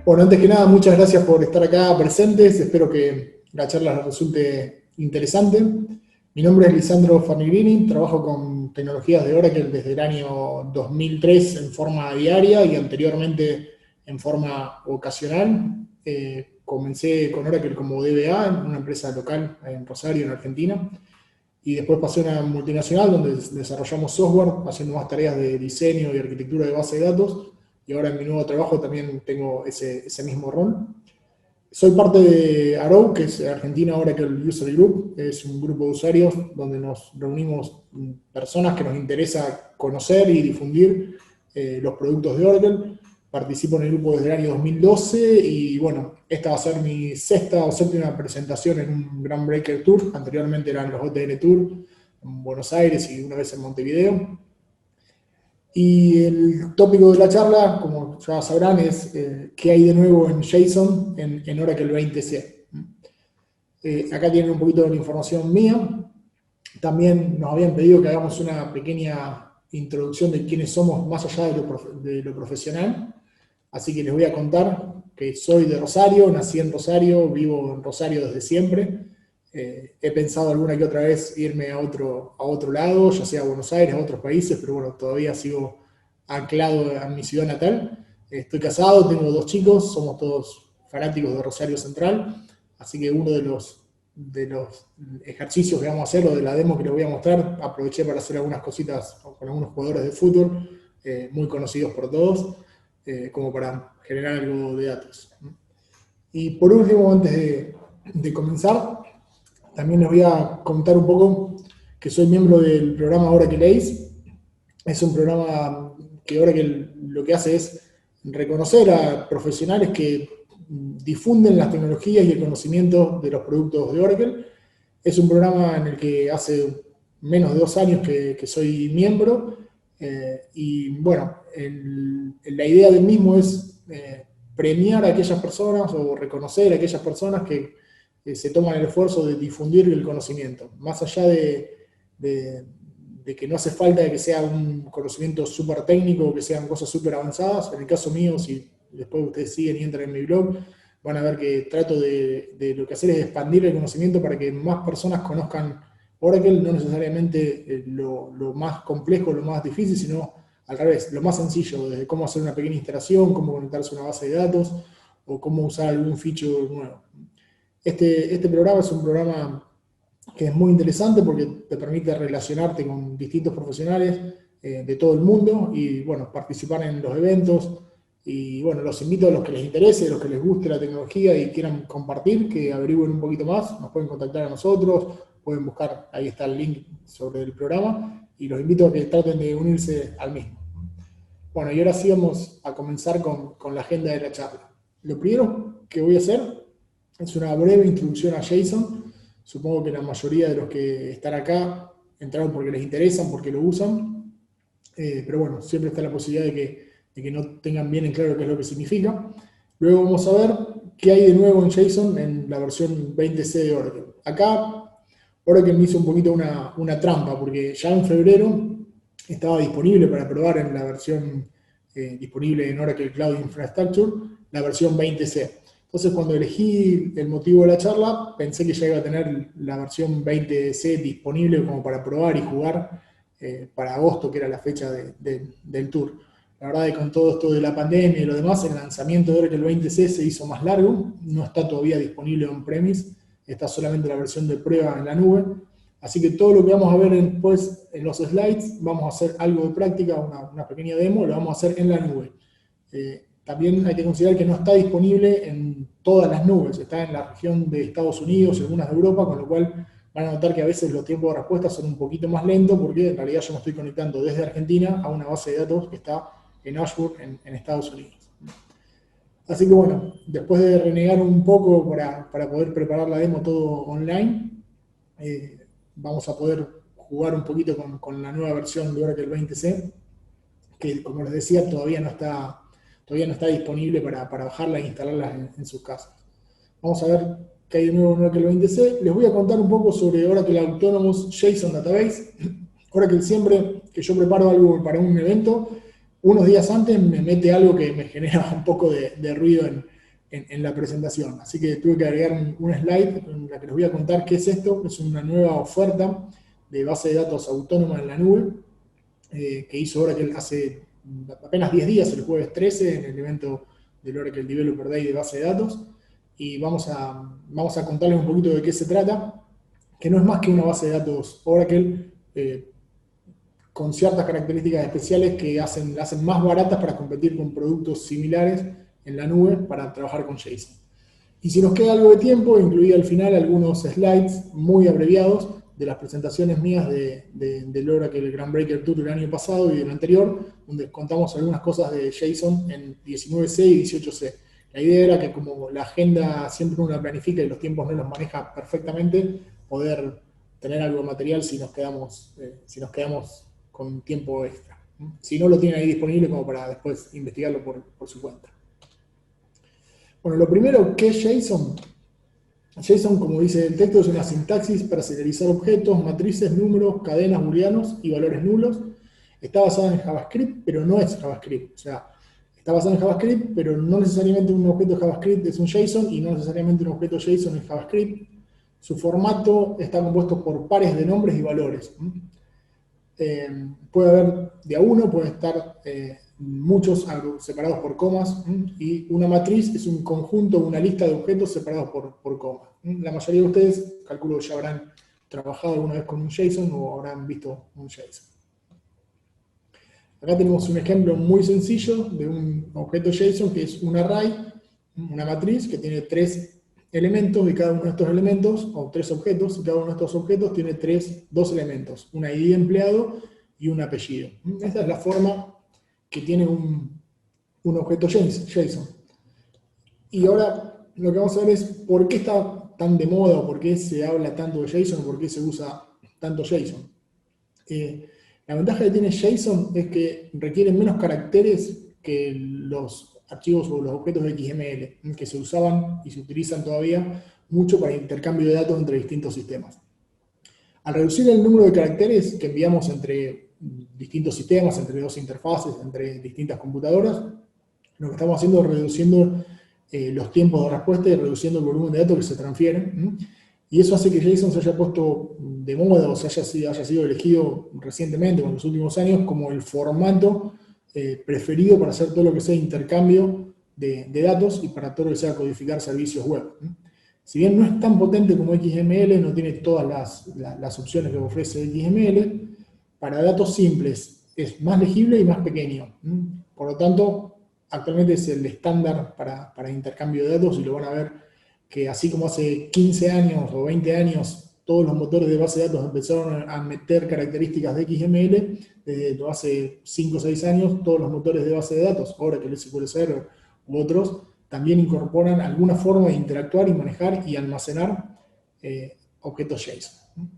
Bueno, antes que nada, muchas gracias por estar acá presentes. Espero que la charla les resulte interesante. Mi nombre es Lisandro Farnigrini, trabajo con tecnologías de Oracle desde el año 2003 en forma diaria y anteriormente en forma ocasional. Comencé con Oracle como DBA en una empresa local en Rosario, en Argentina, y después pasé a una multinacional donde desarrollamos software, haciendo más tareas de diseño y arquitectura de base de datos. Y ahora en mi nuevo trabajo también tengo ese mismo rol. Soy parte de Arrow, que es Argentina Oracle User Group. Es un grupo de usuarios donde nos reunimos personas que nos interesa conocer y difundir los productos de Oracle. Participo en el grupo desde el año 2012 y bueno, esta va a ser mi sexta o séptima presentación en un Grand Breaker Tour. Anteriormente eran los OTN Tour en Buenos Aires y una vez en Montevideo. Y el tópico de la charla, como ya sabrán, es qué hay de nuevo en JSON en Oracle 20C. Acá tienen un poquito de la información mía. También nos habían pedido que hagamos una pequeña introducción de quiénes somos más allá de lo profesional. Así que les voy a contar que soy de Rosario, nací en Rosario, vivo en Rosario desde siempre. He pensado alguna que otra vez irme a otro lado, ya sea a Buenos Aires, a otros países, pero bueno, todavía sigo anclado a mi ciudad natal. Estoy casado, tengo 2 chicos, somos todos fanáticos de Rosario Central, así que uno de los ejercicios que vamos a hacer, o de la demo que les voy a mostrar, aproveché para hacer algunas cositas con algunos jugadores de fútbol, muy conocidos por todos, como para generar algo de datos. Y por último, antes de comenzar, también les voy a contar un poco que soy miembro del programa Oracle ACE. Es un programa que Oracle lo que hace es reconocer a profesionales que difunden las tecnologías y el conocimiento de los productos de Oracle. Es un programa en el que hace menos de 2 años que soy miembro. Y bueno, la idea del mismo es premiar a aquellas personas o reconocer a aquellas personas que se toman el esfuerzo de difundir el conocimiento. Más allá de que no hace falta que sea un conocimiento súper técnico o que sean cosas súper avanzadas. En el caso mío, si después ustedes siguen y entran en mi blog, van a ver que trato de lo que hacer es expandir el conocimiento para que más personas conozcan Oracle, no necesariamente lo más complejo, lo más difícil, sino al revés, lo más sencillo, desde cómo hacer una pequeña instalación, cómo conectarse a una base de datos o cómo usar algún feature nuevo. Este programa es un programa que es muy interesante porque te permite relacionarte con distintos profesionales de todo el mundo y bueno, participar en los eventos. Y bueno, los invito a los que les interese, a los que les guste la tecnología y quieran compartir, que averigüen un poquito más, nos pueden contactar a nosotros, pueden buscar, ahí está el link sobre el programa, y los invito a que traten de unirse al mismo. Bueno, y ahora sí vamos a comenzar con la agenda de la charla. Lo primero que voy a hacer es una breve introducción a JSON. Supongo que la mayoría de los que están acá entraron porque les interesan, porque lo usan, pero bueno, siempre está la posibilidad de que no tengan bien en claro qué es lo que significa. Luego vamos a ver qué hay de nuevo en JSON en la versión 20C de Oracle. Acá Oracle me hizo un poquito una trampa, porque ya en febrero estaba disponible para probar en la versión disponible en Oracle Cloud Infrastructure, la versión 20C. Entonces, cuando elegí el motivo de la charla, pensé que ya iba a tener la versión 20C disponible como para probar y jugar para agosto, que era la fecha del tour. La verdad es que con todo esto de la pandemia y lo demás, el lanzamiento de Oracle 20C se hizo más largo, no está todavía disponible on-premise, está solamente la versión de prueba en la nube. Así que todo lo que vamos a ver después en los slides, vamos a hacer algo de práctica, una pequeña demo, lo vamos a hacer en la nube. También hay que considerar que no está disponible en todas las nubes, está en la región de Estados Unidos y algunas de Europa, con lo cual van a notar que a veces los tiempos de respuesta son un poquito más lentos, porque en realidad yo me estoy conectando desde Argentina a una base de datos que está en Ashburn, en Estados Unidos. Así que bueno, después de renegar un poco para poder preparar la demo todo online, vamos a poder jugar un poquito con la nueva versión de Oracle 20C, que como les decía todavía no está disponible para bajarla e instalarla en sus casas. Vamos a ver qué hay de nuevo en Oracle 20C. Les voy a contar un poco sobre Oracle Autonomous JSON Database. Oracle siempre que yo preparo algo para un evento, unos días antes me mete algo que me genera un poco de ruido en la presentación. Así que tuve que agregar un slide en la que les voy a contar qué es esto. Es una nueva oferta de base de datos autónoma en la nube, que hizo Oracle hace apenas 10 días, el jueves 13, en el evento del Oracle Developer Day de base de datos. Y vamos a contarles un poquito de qué se trata, que no es más que una base de datos Oracle con ciertas características especiales que la hacen más baratas para competir con productos similares en la nube para trabajar con JSON. Y si nos queda algo de tiempo, incluí al final algunos slides muy abreviados de las presentaciones mías del Oracle Groundbreaker Tour del año pasado y del anterior, donde contamos algunas cosas de JSON en 19C y 18C. La idea era que como la agenda siempre uno la planifica y los tiempos no los maneja perfectamente, poder tener algo de material si nos quedamos con tiempo extra. Si no, lo tienen ahí disponible como para después investigarlo por su cuenta. Bueno, lo primero, ¿qué es JSON? JSON, como dice el texto, es una sintaxis para serializar objetos, matrices, números, cadenas booleanos y valores nulos. Está basada en JavaScript, pero no es JavaScript. O sea, está basada en JavaScript, pero no necesariamente un objeto de JavaScript es un JSON y no necesariamente un objeto JSON es JavaScript. Su formato está compuesto por pares de nombres y valores. Puede haber de a uno, puede estar muchos separados por comas, y una matriz es un conjunto, una lista de objetos separados por comas. La mayoría de ustedes, calculo que ya habrán trabajado alguna vez con un JSON o habrán visto un JSON. Acá tenemos un ejemplo muy sencillo de un objeto JSON que es un array, una matriz que tiene 3 elementos, y cada uno de estos elementos, o 3 objetos, y cada uno de estos objetos tiene 2 elementos, un ID de empleado y un apellido. Esta es la forma que tiene un objeto JSON. Y ahora lo que vamos a ver es por qué está tan de moda, o por qué se habla tanto de JSON, o por qué se usa tanto JSON. La ventaja que tiene JSON es que requiere menos caracteres que los archivos o los objetos de XML, que se usaban y se utilizan todavía mucho para intercambio de datos entre distintos sistemas. Al reducir el número de caracteres que enviamos entre distintos sistemas, entre 2 interfaces, entre distintas computadoras, lo que estamos haciendo es reduciendo los tiempos de respuesta y reduciendo el volumen de datos que se transfieren. Y eso hace que JSON se haya puesto de moda, o se haya sido elegido recientemente, en los últimos años, como el formato preferido para hacer todo lo que sea intercambio de datos y para todo lo que sea codificar servicios web. Si bien no es tan potente como XML, no tiene todas las opciones que ofrece XML, para datos simples es más legible y más pequeño. Por lo tanto, actualmente es el estándar para intercambio de datos, y lo van a ver que así como hace 15 años o 20 años todos los motores de base de datos empezaron a meter características de XML, desde hace 5 o 6 años todos los motores de base de datos, Oracle, SQL Server u otros, también incorporan alguna forma de interactuar y manejar y almacenar objetos JSON.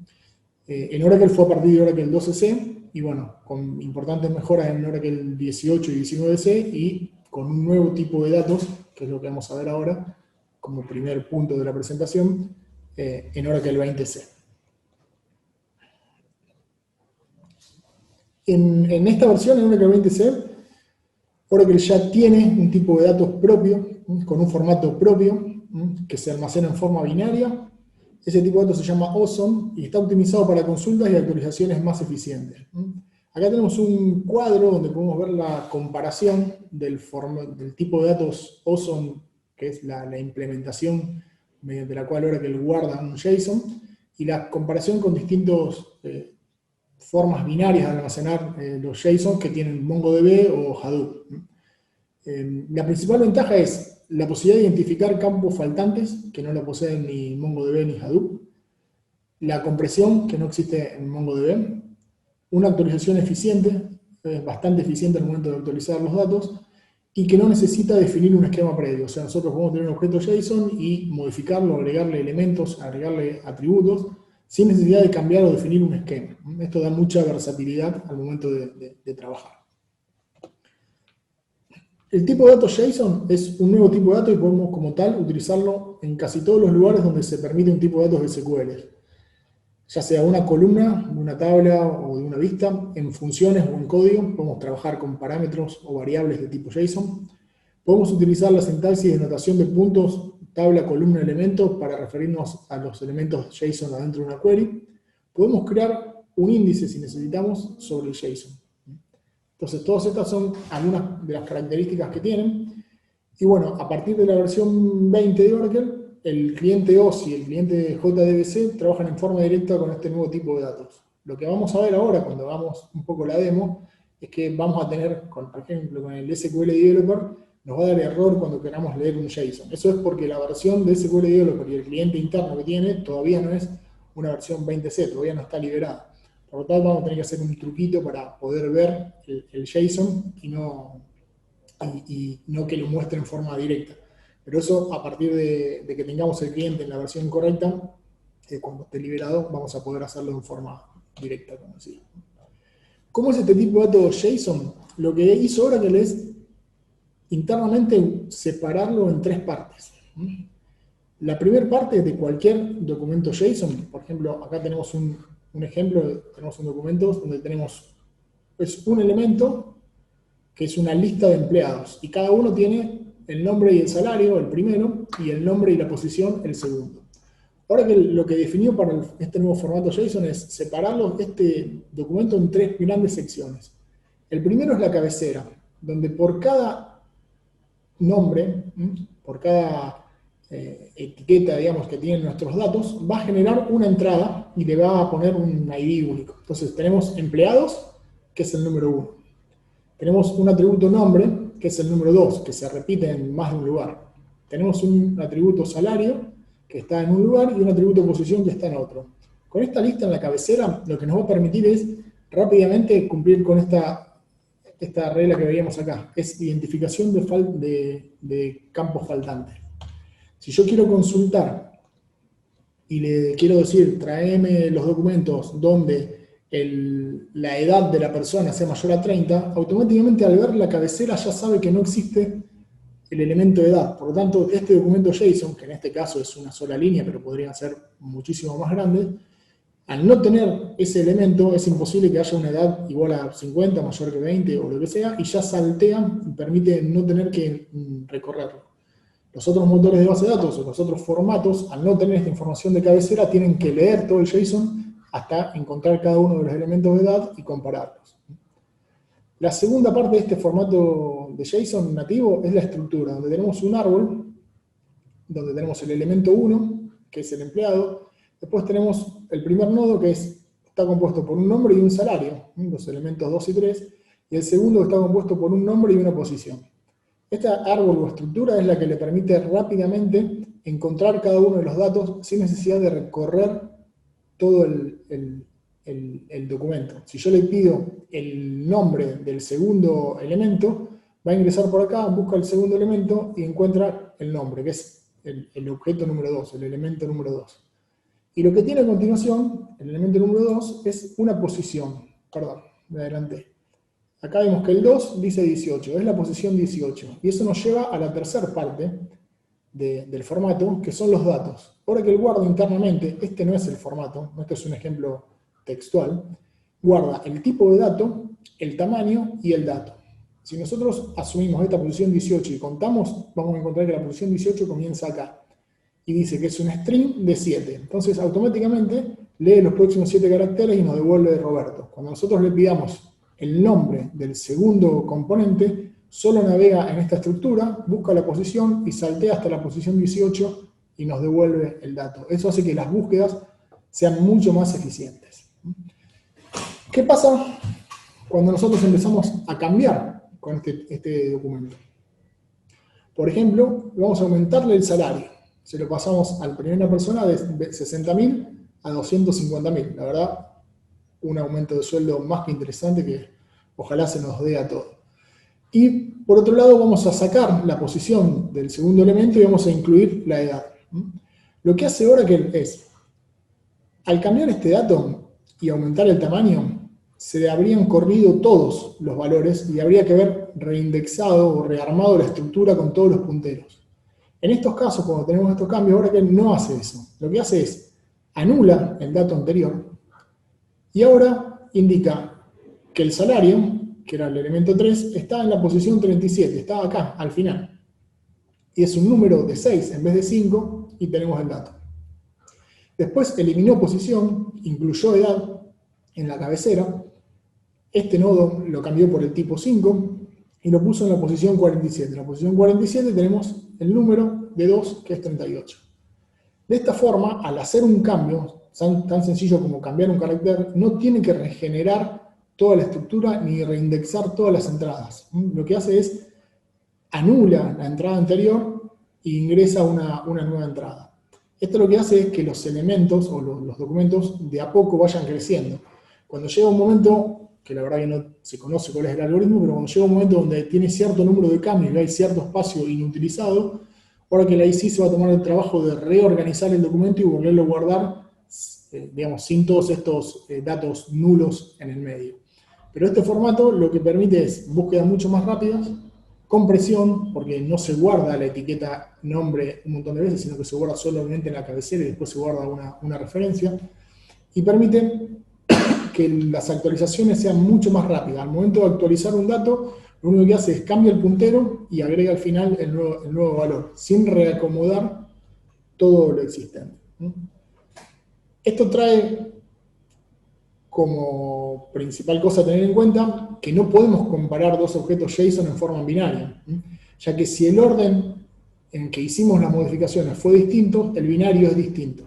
En Oracle fue a partir de Oracle 12C, y bueno, con importantes mejoras en Oracle 18 y 19C, y con un nuevo tipo de datos, que es lo que vamos a ver ahora, como primer punto de la presentación, en Oracle 20C. En esta versión, en Oracle 20C, Oracle ya tiene un tipo de datos propio, con un formato propio, que se almacena en forma binaria. Ese tipo de datos se llama OSON y está optimizado para consultas y actualizaciones más eficientes. Acá tenemos un cuadro donde podemos ver la comparación del tipo de datos OSON, que es la implementación mediante la cual Oracle guarda un JSON, y la comparación con distintas formas binarias de almacenar los JSON que tienen MongoDB o Hadoop. La principal ventaja es la posibilidad de identificar campos faltantes que no lo poseen ni MongoDB ni Hadoop, la compresión que no existe en MongoDB, una actualización eficiente, bastante eficiente al momento de actualizar los datos, y que no necesita definir un esquema previo. O sea, nosotros podemos tener un objeto JSON y modificarlo, agregarle elementos, agregarle atributos, sin necesidad de cambiar o definir un esquema. Esto da mucha versatilidad al momento de trabajar. El tipo de datos JSON es un nuevo tipo de dato y podemos, como tal, utilizarlo en casi todos los lugares donde se permite un tipo de datos de SQL. Ya sea una columna, una tabla o de una vista, en funciones o en código, podemos trabajar con parámetros o variables de tipo JSON. Podemos utilizar la sintaxis de notación de puntos, tabla, columna, elemento para referirnos a los elementos JSON adentro de una query. Podemos crear un índice, si necesitamos, sobre el JSON. Entonces, todas estas son algunas de las características que tienen. Y bueno, a partir de la versión 20 de Oracle, el cliente OSI y el cliente JDBC trabajan en forma directa con este nuevo tipo de datos. Lo que vamos a ver ahora, cuando hagamos un poco la demo, es que vamos a tener, por ejemplo, con el SQL Developer, nos va a dar error cuando queramos leer un JSON. Eso es porque la versión de SQL Developer y el cliente interno que tiene todavía no es una versión 20C, todavía no está liberada. Por lo tanto, vamos a tener que hacer un truquito para poder ver el JSON y no que lo muestre en forma directa. Pero eso, a partir de que tengamos el cliente en la versión correcta, cuando esté liberado, vamos a poder hacerlo en forma directa, como decía. ¿Cómo es este tipo de datos JSON? Lo que hizo Oracle es internamente separarlo en tres partes. La primera parte de cualquier documento JSON, por ejemplo, acá tenemos un ejemplo, tenemos un documento donde tenemos un elemento que es una lista de empleados, y cada uno tiene el nombre y el salario, el primero, y el nombre y la posición, el segundo. Ahora que lo que definió para este nuevo formato JSON es separarlo, este documento, en tres grandes secciones. El primero es la cabecera, donde por cada nombre, por cada etiqueta, digamos, que tienen nuestros datos, va a generar una entrada y le va a poner un ID único. Entonces tenemos empleados, que es el número 1. Tenemos un atributo nombre, que es el número 2, que se repite en más de un lugar. Tenemos un atributo salario, que está en un lugar, y un atributo posición, que está en otro. Con esta lista en la cabecera, lo que nos va a permitir es rápidamente cumplir con esta regla que veíamos acá, es identificación de campos faltantes. Si yo quiero consultar y le quiero decir, tráeme los documentos donde la edad de la persona sea mayor a 30, automáticamente al ver la cabecera ya sabe que no existe el elemento de edad. Por lo tanto, este documento JSON, que en este caso es una sola línea, pero podrían ser muchísimo más grandes, al no tener ese elemento, es imposible que haya una edad igual a 50, mayor que 20 o lo que sea, y ya saltea y permite no tener que recorrerlo. Los otros motores de base de datos o los otros formatos, al no tener esta información de cabecera, tienen que leer todo el JSON hasta encontrar cada uno de los elementos de edad y compararlos. La segunda parte de este formato de JSON nativo es la estructura, donde tenemos un árbol, donde tenemos el elemento 1, que es el empleado. Después tenemos el primer nodo, que está compuesto por un nombre y un salario, los elementos 2 y 3, y el segundo, que está compuesto por un nombre y una posición. Esta árbol o estructura es la que le permite rápidamente encontrar cada uno de los datos sin necesidad de recorrer todo el documento. Si yo le pido el nombre del segundo elemento, va a ingresar por acá, busca el segundo elemento y encuentra el nombre, que es el objeto número 2, el elemento número 2. Y lo que tiene a continuación, el elemento número 2, es una posición. Perdón, me adelanté. Acá vemos que el 2 dice 18, es la posición 18. Y eso nos lleva a la tercera parte del formato, que son los datos. Ahora que el guarda internamente, este no es el formato, esto es un ejemplo textual, guarda el tipo de dato, el tamaño y el dato. Si nosotros asumimos esta posición 18 y contamos, vamos a encontrar que la posición 18 comienza acá. Y dice que es un string de 7. Entonces automáticamente lee los próximos 7 caracteres y nos devuelve Roberto. Cuando nosotros le pidamos el nombre del segundo componente, solo navega en esta estructura, busca la posición y saltea hasta la posición 18 y nos devuelve el dato. Eso hace que las búsquedas sean mucho más eficientes. ¿Qué pasa cuando nosotros empezamos a cambiar con este documento? Por ejemplo, vamos a aumentarle el salario. Se lo pasamos a la primera persona de 60.000 a 250.000. La verdad, un aumento de sueldo más que interesante que ojalá se nos dé a todos. Y por otro lado vamos a sacar la posición del segundo elemento y vamos a incluir la edad. Lo que hace Oracle es, al cambiar este dato y aumentar el tamaño, se habrían corrido todos los valores y habría que haber reindexado o rearmado la estructura con todos los punteros. En estos casos, cuando tenemos estos cambios, Oracle no hace eso. Lo que hace es, anula el dato anterior y ahora indica que el salario, que era el elemento 3, está en la posición 37, está acá, al final. y es un número de 6 en vez de 5, y tenemos el dato. Después eliminó posición, incluyó edad en la cabecera. Este nodo lo cambió por el tipo 5 y lo puso en la posición 47. En la posición 47 tenemos el número de 2, que es 38. De esta forma, al hacer un cambio tan sencillo como cambiar un carácter, no tiene que regenerar toda la estructura ni reindexar todas las entradas. Lo que hace es anula la entrada anterior e ingresa una nueva entrada. Esto lo que hace es que los elementos o los documentos de a poco vayan creciendo. Cuando llega un momento, que la verdad que no se conoce cuál es el algoritmo, pero cuando llega un momento donde tiene cierto número de cambios y hay cierto espacio inutilizado, ahora que la IC se va a tomar el trabajo de reorganizar el documento y volverlo a guardar, digamos, sin todos estos datos nulos en el medio. Pero este formato lo que permite es búsquedas mucho más rápidas, compresión, porque no se guarda la etiqueta nombre un montón de veces, sino que se guarda solamente en la cabecera y después se guarda una referencia, y permite que las actualizaciones sean mucho más rápidas. Al momento de actualizar un dato, lo único que hace es cambia el puntero y agrega al final el nuevo valor, sin reacomodar todo lo existente. Esto trae como principal cosa a tener en cuenta que no podemos comparar dos objetos JSON en forma binaria, ya que si el orden en que hicimos las modificaciones fue distinto, el binario es distinto.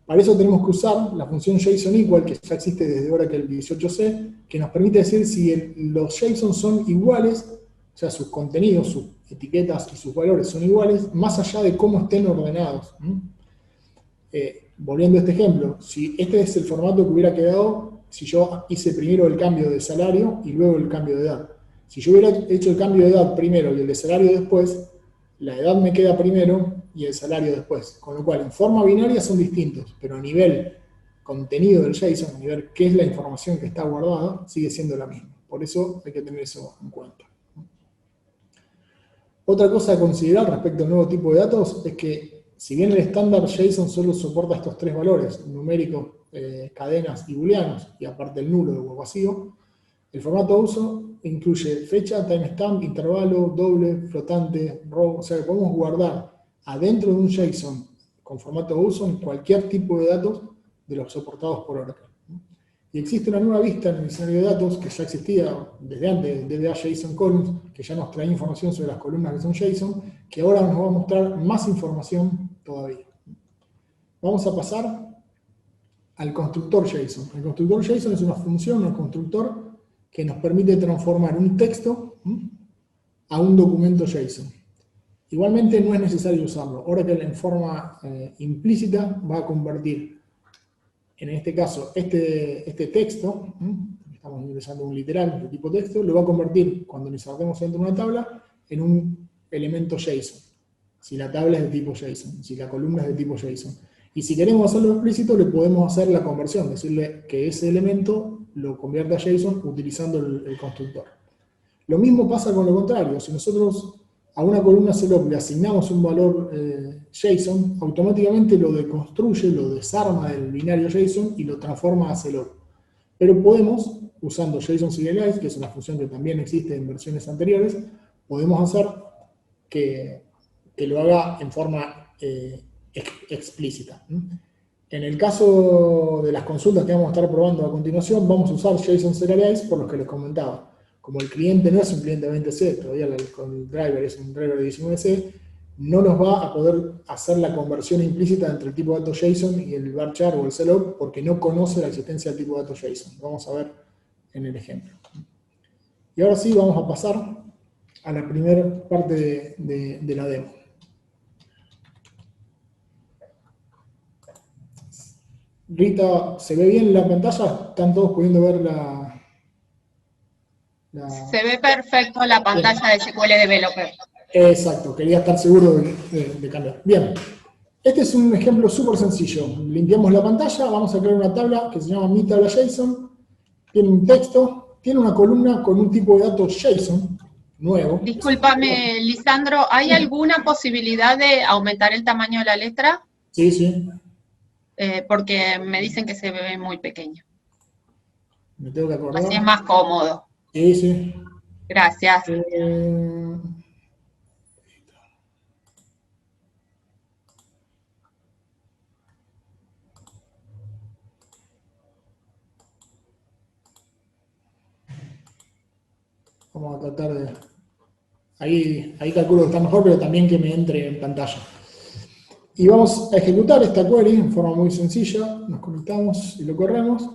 Para eso tenemos que usar la función JSON equal, que ya existe desde Oracle 18c, que nos permite decir si los JSON son iguales, o sea, sus contenidos, sus etiquetas y sus valores son iguales, más allá de cómo estén ordenados. Volviendo a este ejemplo, si este es el formato que hubiera quedado si yo hice primero el cambio de salario y luego el cambio de edad. Si yo hubiera hecho el cambio de edad primero y el de salario después, la edad me queda primero y el salario después. Con lo cual, en forma binaria son distintos, pero a nivel contenido del JSON, a nivel qué es la información que está guardada, sigue siendo la misma. Por eso hay que tener eso en cuenta. Otra cosa a considerar respecto al nuevo tipo de datos es que si bien el estándar JSON solo soporta estos tres valores, numéricos, cadenas y booleanos, y aparte el nulo o vacío, el formato de uso incluye fecha, timestamp, intervalo, doble, flotante, row, o sea que podemos guardar adentro de un JSON con formato de uso en cualquier tipo de datos de los soportados por Oracle. Y existe una nueva vista en el diccionario de datos que ya existía desde antes, DBA JSON Columns, que ya nos trae información sobre las columnas que son JSON, que ahora nos va a mostrar más información todavía. Vamos a pasar al constructor JSON. El constructor JSON es una función, un constructor, que nos permite transformar un texto a un documento JSON. Igualmente no es necesario usarlo. Oracle en forma implícita va a convertir, en este caso, este texto, estamos ingresando un literal de tipo texto, lo va a convertir, cuando lo insertemos dentro de una tabla, en un elemento JSON. Si la tabla es de tipo JSON, si la columna es de tipo JSON. Y si queremos hacerlo explícito, le podemos hacer la conversión, decirle que ese elemento lo convierta a JSON utilizando el constructor. Lo mismo pasa con lo contrario. Si nosotros a una columna CELOP le asignamos un valor JSON, automáticamente lo deconstruye, lo desarma del binario JSON y lo transforma a CELOP. Pero podemos, usando JSON Serialize, que es una función que también existe en versiones anteriores, podemos hacer que lo haga en forma explícita. En el caso de las consultas que vamos a estar probando a continuación, vamos a usar JSON Serialize por los que les comentaba. Como el cliente no es un cliente 20C, todavía con el driver es un driver de 19C, no nos va a poder hacer la conversión implícita entre el tipo de datos JSON y el varchar o el CELOP porque no conoce la existencia del tipo de datos JSON. Vamos a ver en el ejemplo. Y ahora sí, vamos a pasar a la primera parte de la demo. Rita, ¿se ve bien la pantalla? ¿Están todos pudiendo ver la... Se ve perfecto la pantalla de SQL Developer. Exacto, quería estar seguro de cambiar. Bien, este es un ejemplo súper sencillo. Limpiamos la pantalla, vamos a crear una tabla que se llama Mi Tabla JSON. Tiene un texto, tiene una columna con un tipo de datos JSON nuevo. Discúlpame, Lisandro, ¿hay alguna posibilidad de aumentar el tamaño de la letra? Sí, sí. Porque me dicen que se ve muy pequeño. Me tengo que acordar. Así es más cómodo. Sí, sí. Gracias. Vamos a tratar de... Ahí calculo que está mejor, pero también que me entre en pantalla. Y vamos a ejecutar esta query en forma muy sencilla. Nos conectamos y lo corremos.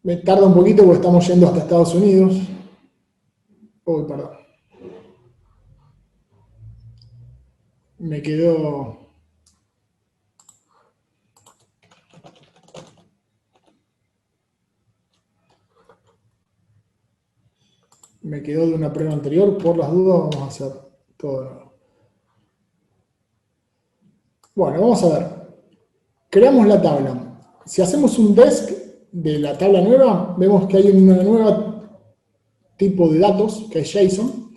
Me tarda un poquito porque estamos yendo hasta Estados Unidos. Uy, perdón. Me quedó... de una prueba anterior. Por las dudas vamos a hacer todo de nuevo. Bueno, vamos a ver. Creamos la tabla. Si hacemos un desk de la tabla nueva, vemos que hay una nueva tipo de datos, que es JSON.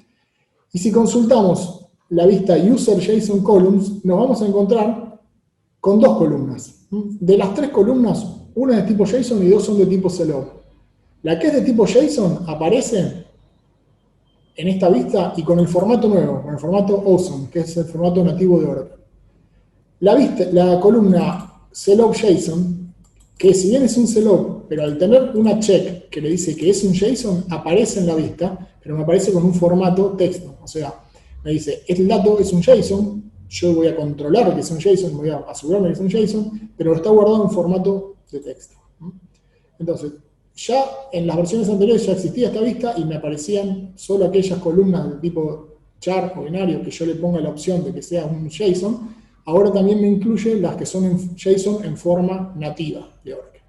Y si consultamos la vista User JSON Columns, nos vamos a encontrar con dos columnas. De las tres columnas, una es de tipo JSON y dos son de tipo CLOB. La que es de tipo JSON aparece en esta vista y con el formato nuevo, con el formato Awesome, que es el formato nativo de Oracle. La columna CLOB JSON, que si bien es un CLOB, pero al tener una check que le dice que es un JSON, aparece en la vista, pero me aparece con un formato texto. O sea, me dice, el dato es un JSON, yo voy a controlar que es un JSON, voy a asegurarme que es un JSON, pero está guardado en formato de texto. Entonces, ya en las versiones anteriores ya existía esta vista y me aparecían solo aquellas columnas de tipo char o binario que yo le ponga la opción de que sea un JSON. Ahora también me incluye las que son en JSON en forma nativa de Oracle.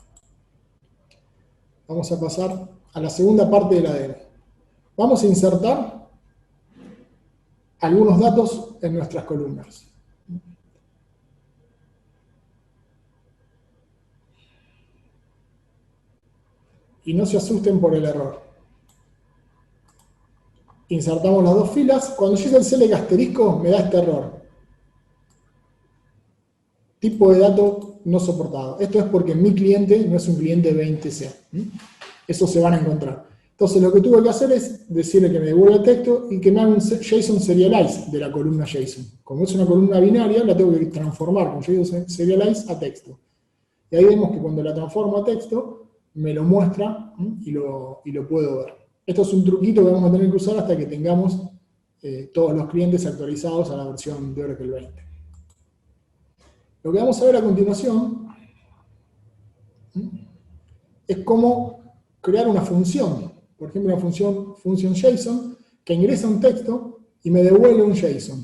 Vamos a pasar a la segunda parte de la demo. Vamos a insertar algunos datos en nuestras columnas. Y no se asusten por el error. Insertamos las dos filas. Cuando yo hice el select asterisco, me da este error. Tipo de dato no soportado. Esto es porque mi cliente no es un cliente 20C. Eso se van a encontrar. Entonces lo que tuve que hacer es decirle que me devuelva el texto y que me haga un JSON serialize de la columna JSON. Como es una columna binaria, la tengo que transformar con JSON serialize a texto. Y ahí vemos que cuando la transformo a texto, me lo muestra y lo puedo ver. Esto es un truquito que vamos a tener que usar hasta que tengamos todos los clientes actualizados a la versión de Oracle 20. Lo que vamos a ver a continuación es cómo crear una función. Por ejemplo, una función JSON que ingresa un texto y me devuelve un JSON.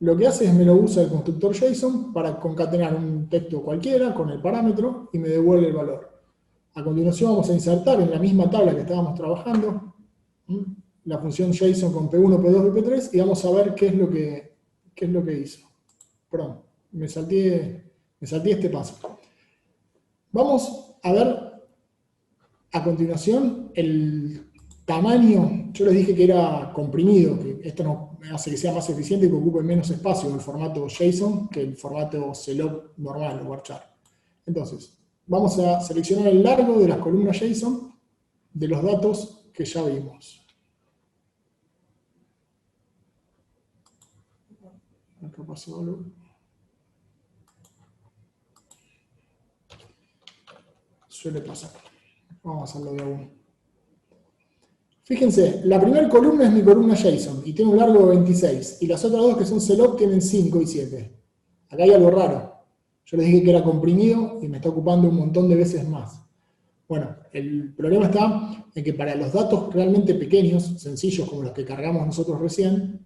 Lo que hace es me lo usa el constructor JSON para concatenar un texto cualquiera con el parámetro y me devuelve el valor. A continuación vamos a insertar en la misma tabla que estábamos trabajando la función JSON con P1, P2 y P3 y vamos a ver qué es lo que hizo. Perdón, me salté este paso. Vamos a ver a continuación el tamaño. Yo les dije que era comprimido, que esto nos hace que sea más eficiente y que ocupe menos espacio el formato JSON que el formato CLOB normal o varchar. Entonces, vamos a seleccionar el largo de las columnas JSON de los datos que ya vimos. Acá pasó algo. Suele pasar. Vamos a hacerlo de a uno. Fíjense, la primera columna es mi columna JSON y tiene un largo de 26. Y las otras dos que son CLOB tienen 5 y 7. Acá hay algo raro. Yo les dije que era comprimido y me está ocupando un montón de veces más. Bueno, el problema está en que para los datos realmente pequeños, sencillos como los que cargamos nosotros recién,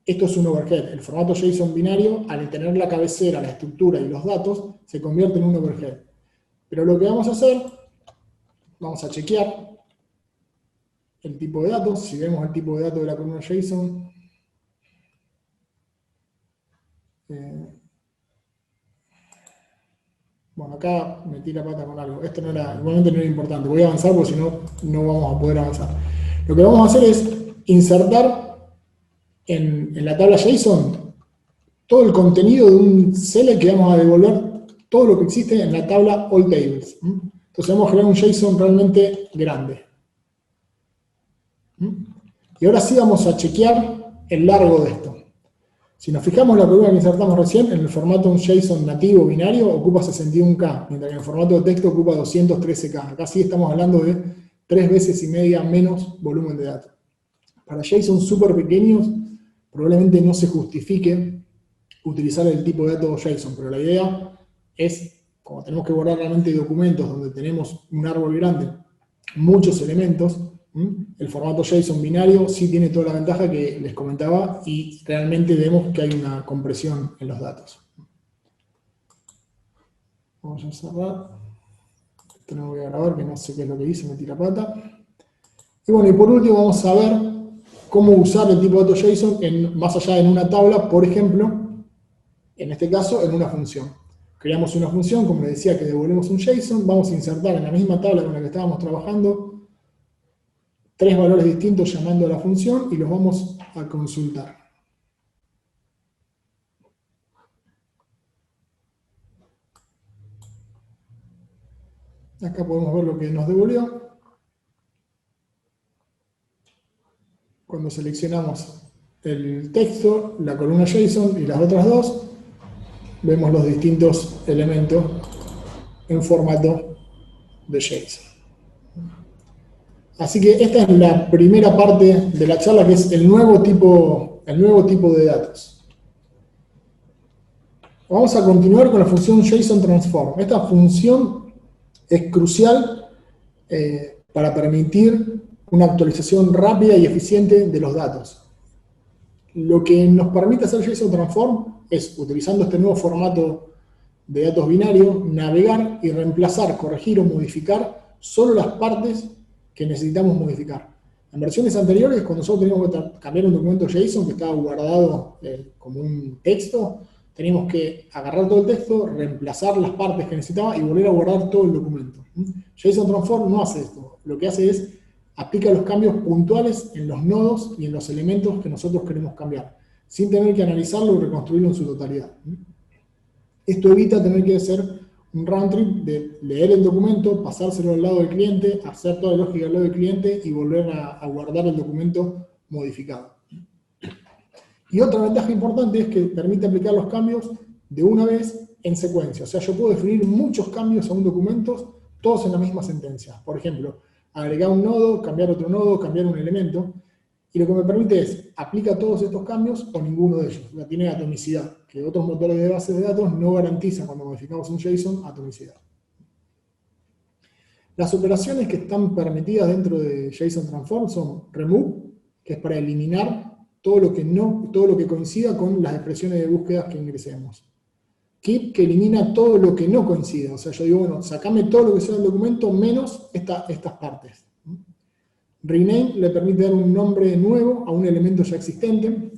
esto es un overhead. El formato JSON binario, al tener la cabecera, la estructura y los datos, se convierte en un overhead. Pero lo que vamos a hacer, vamos a chequear el tipo de datos. Si vemos el tipo de datos de la columna JSON, bueno, acá metí la pata con algo. Esto igualmente no era importante. Voy a avanzar porque si no, no vamos a poder avanzar. Lo que vamos a hacer es insertar en la tabla JSON todo el contenido de un select que vamos a devolver todo lo que existe en la tabla All Tables. Entonces vamos a crear un JSON realmente grande. Y ahora sí vamos a chequear el largo de esto. Si nos fijamos, la columna que insertamos recién, en el formato un JSON nativo binario, ocupa 61K, mientras que en el formato de texto ocupa 213K. Acá sí estamos hablando de 3 veces y media menos volumen de datos. Para JSON súper pequeños, probablemente no se justifique utilizar el tipo de datos JSON, pero la idea es, como tenemos que guardar realmente documentos donde tenemos un árbol grande, muchos elementos, el formato JSON binario sí tiene toda la ventaja que les comentaba y realmente vemos que hay una compresión en los datos. Vamos a cerrar. Esto no voy a grabar, que no sé qué es lo que dice, me tira pata. Y bueno, y por último vamos a ver cómo usar el tipo de datos JSON más allá en una tabla, por ejemplo, en este caso en una función. Creamos una función, como les decía, que devolvemos un JSON, vamos a insertar en la misma tabla con la que estábamos trabajando 3 valores distintos llamando a la función y los vamos a consultar. Acá podemos ver lo que nos devolvió. Cuando seleccionamos el texto, la columna JSON y las otras dos, vemos los distintos elementos en formato de JSON. Así que esta es la primera parte de la charla, que es el nuevo tipo de datos. Vamos a continuar con la función JSON Transform. Esta función es crucial para permitir una actualización rápida y eficiente de los datos. Lo que nos permite hacer JSON Transform es, utilizando este nuevo formato de datos binarios, navegar y reemplazar, corregir o modificar solo las partes que necesitamos modificar. En versiones anteriores, cuando nosotros teníamos que cambiar un documento JSON que estaba guardado como un texto, teníamos que agarrar todo el texto, reemplazar las partes que necesitaba y volver a guardar todo el documento. JSON Transform no hace esto. Lo que hace es aplica los cambios puntuales en los nodos y en los elementos que nosotros queremos cambiar, sin tener que analizarlo y reconstruirlo en su totalidad. Esto evita tener que hacer un round trip de leer el documento, pasárselo al lado del cliente, hacer toda la lógica al lado del cliente y volver a guardar el documento modificado. Y otra ventaja importante es que permite aplicar los cambios de una vez en secuencia. O sea, yo puedo definir muchos cambios a un documento, todos en la misma sentencia. Por ejemplo, agregar un nodo, cambiar otro nodo, cambiar un elemento. Y lo que me permite es, aplica todos estos cambios o ninguno de ellos. O sea, tiene atomicidad, que otros motores de bases de datos no garantizan cuando modificamos un JSON atomicidad. Las operaciones que están permitidas dentro de JSON Transform son remove, que es para eliminar todo lo que coincida con las expresiones de búsqueda que ingresemos. Keep, que elimina todo lo que no coincida. O sea, yo digo, bueno, sacame todo lo que sea del documento menos estas partes. Rename le permite dar un nombre nuevo a un elemento ya existente.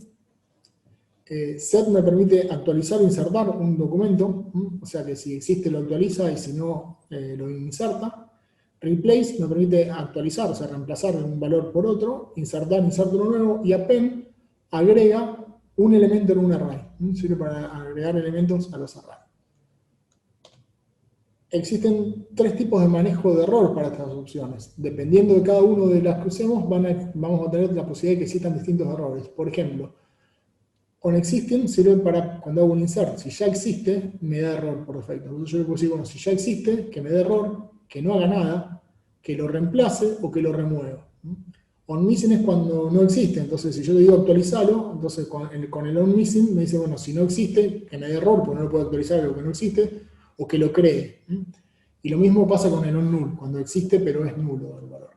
Set me permite actualizar o insertar un documento. O sea, que si existe lo actualiza y si no lo inserta. Replace me permite actualizar, o sea, reemplazar un valor por otro. Insertar uno nuevo. Y append agrega un elemento en un array. Sirve para agregar elementos a los arrays. Existen 3 tipos de manejo de error para estas opciones. Dependiendo de cada uno de las que usemos, vamos a tener la posibilidad de que existan distintos errores. Por ejemplo, onExisting sirve para cuando hago un insert. Si ya existe, me da error por defecto. Entonces yo le puedo decir, bueno, si ya existe, que me dé error, que no haga nada, que lo reemplace o que lo remueva. OnMissing es cuando no existe. Entonces, si yo le digo actualizarlo, entonces con el OnMissing me dice, bueno, si no existe, que me dé error, porque no lo puedo actualizar algo que no existe, o que lo cree. Y lo mismo pasa con el onNull, cuando existe pero es nulo el valor.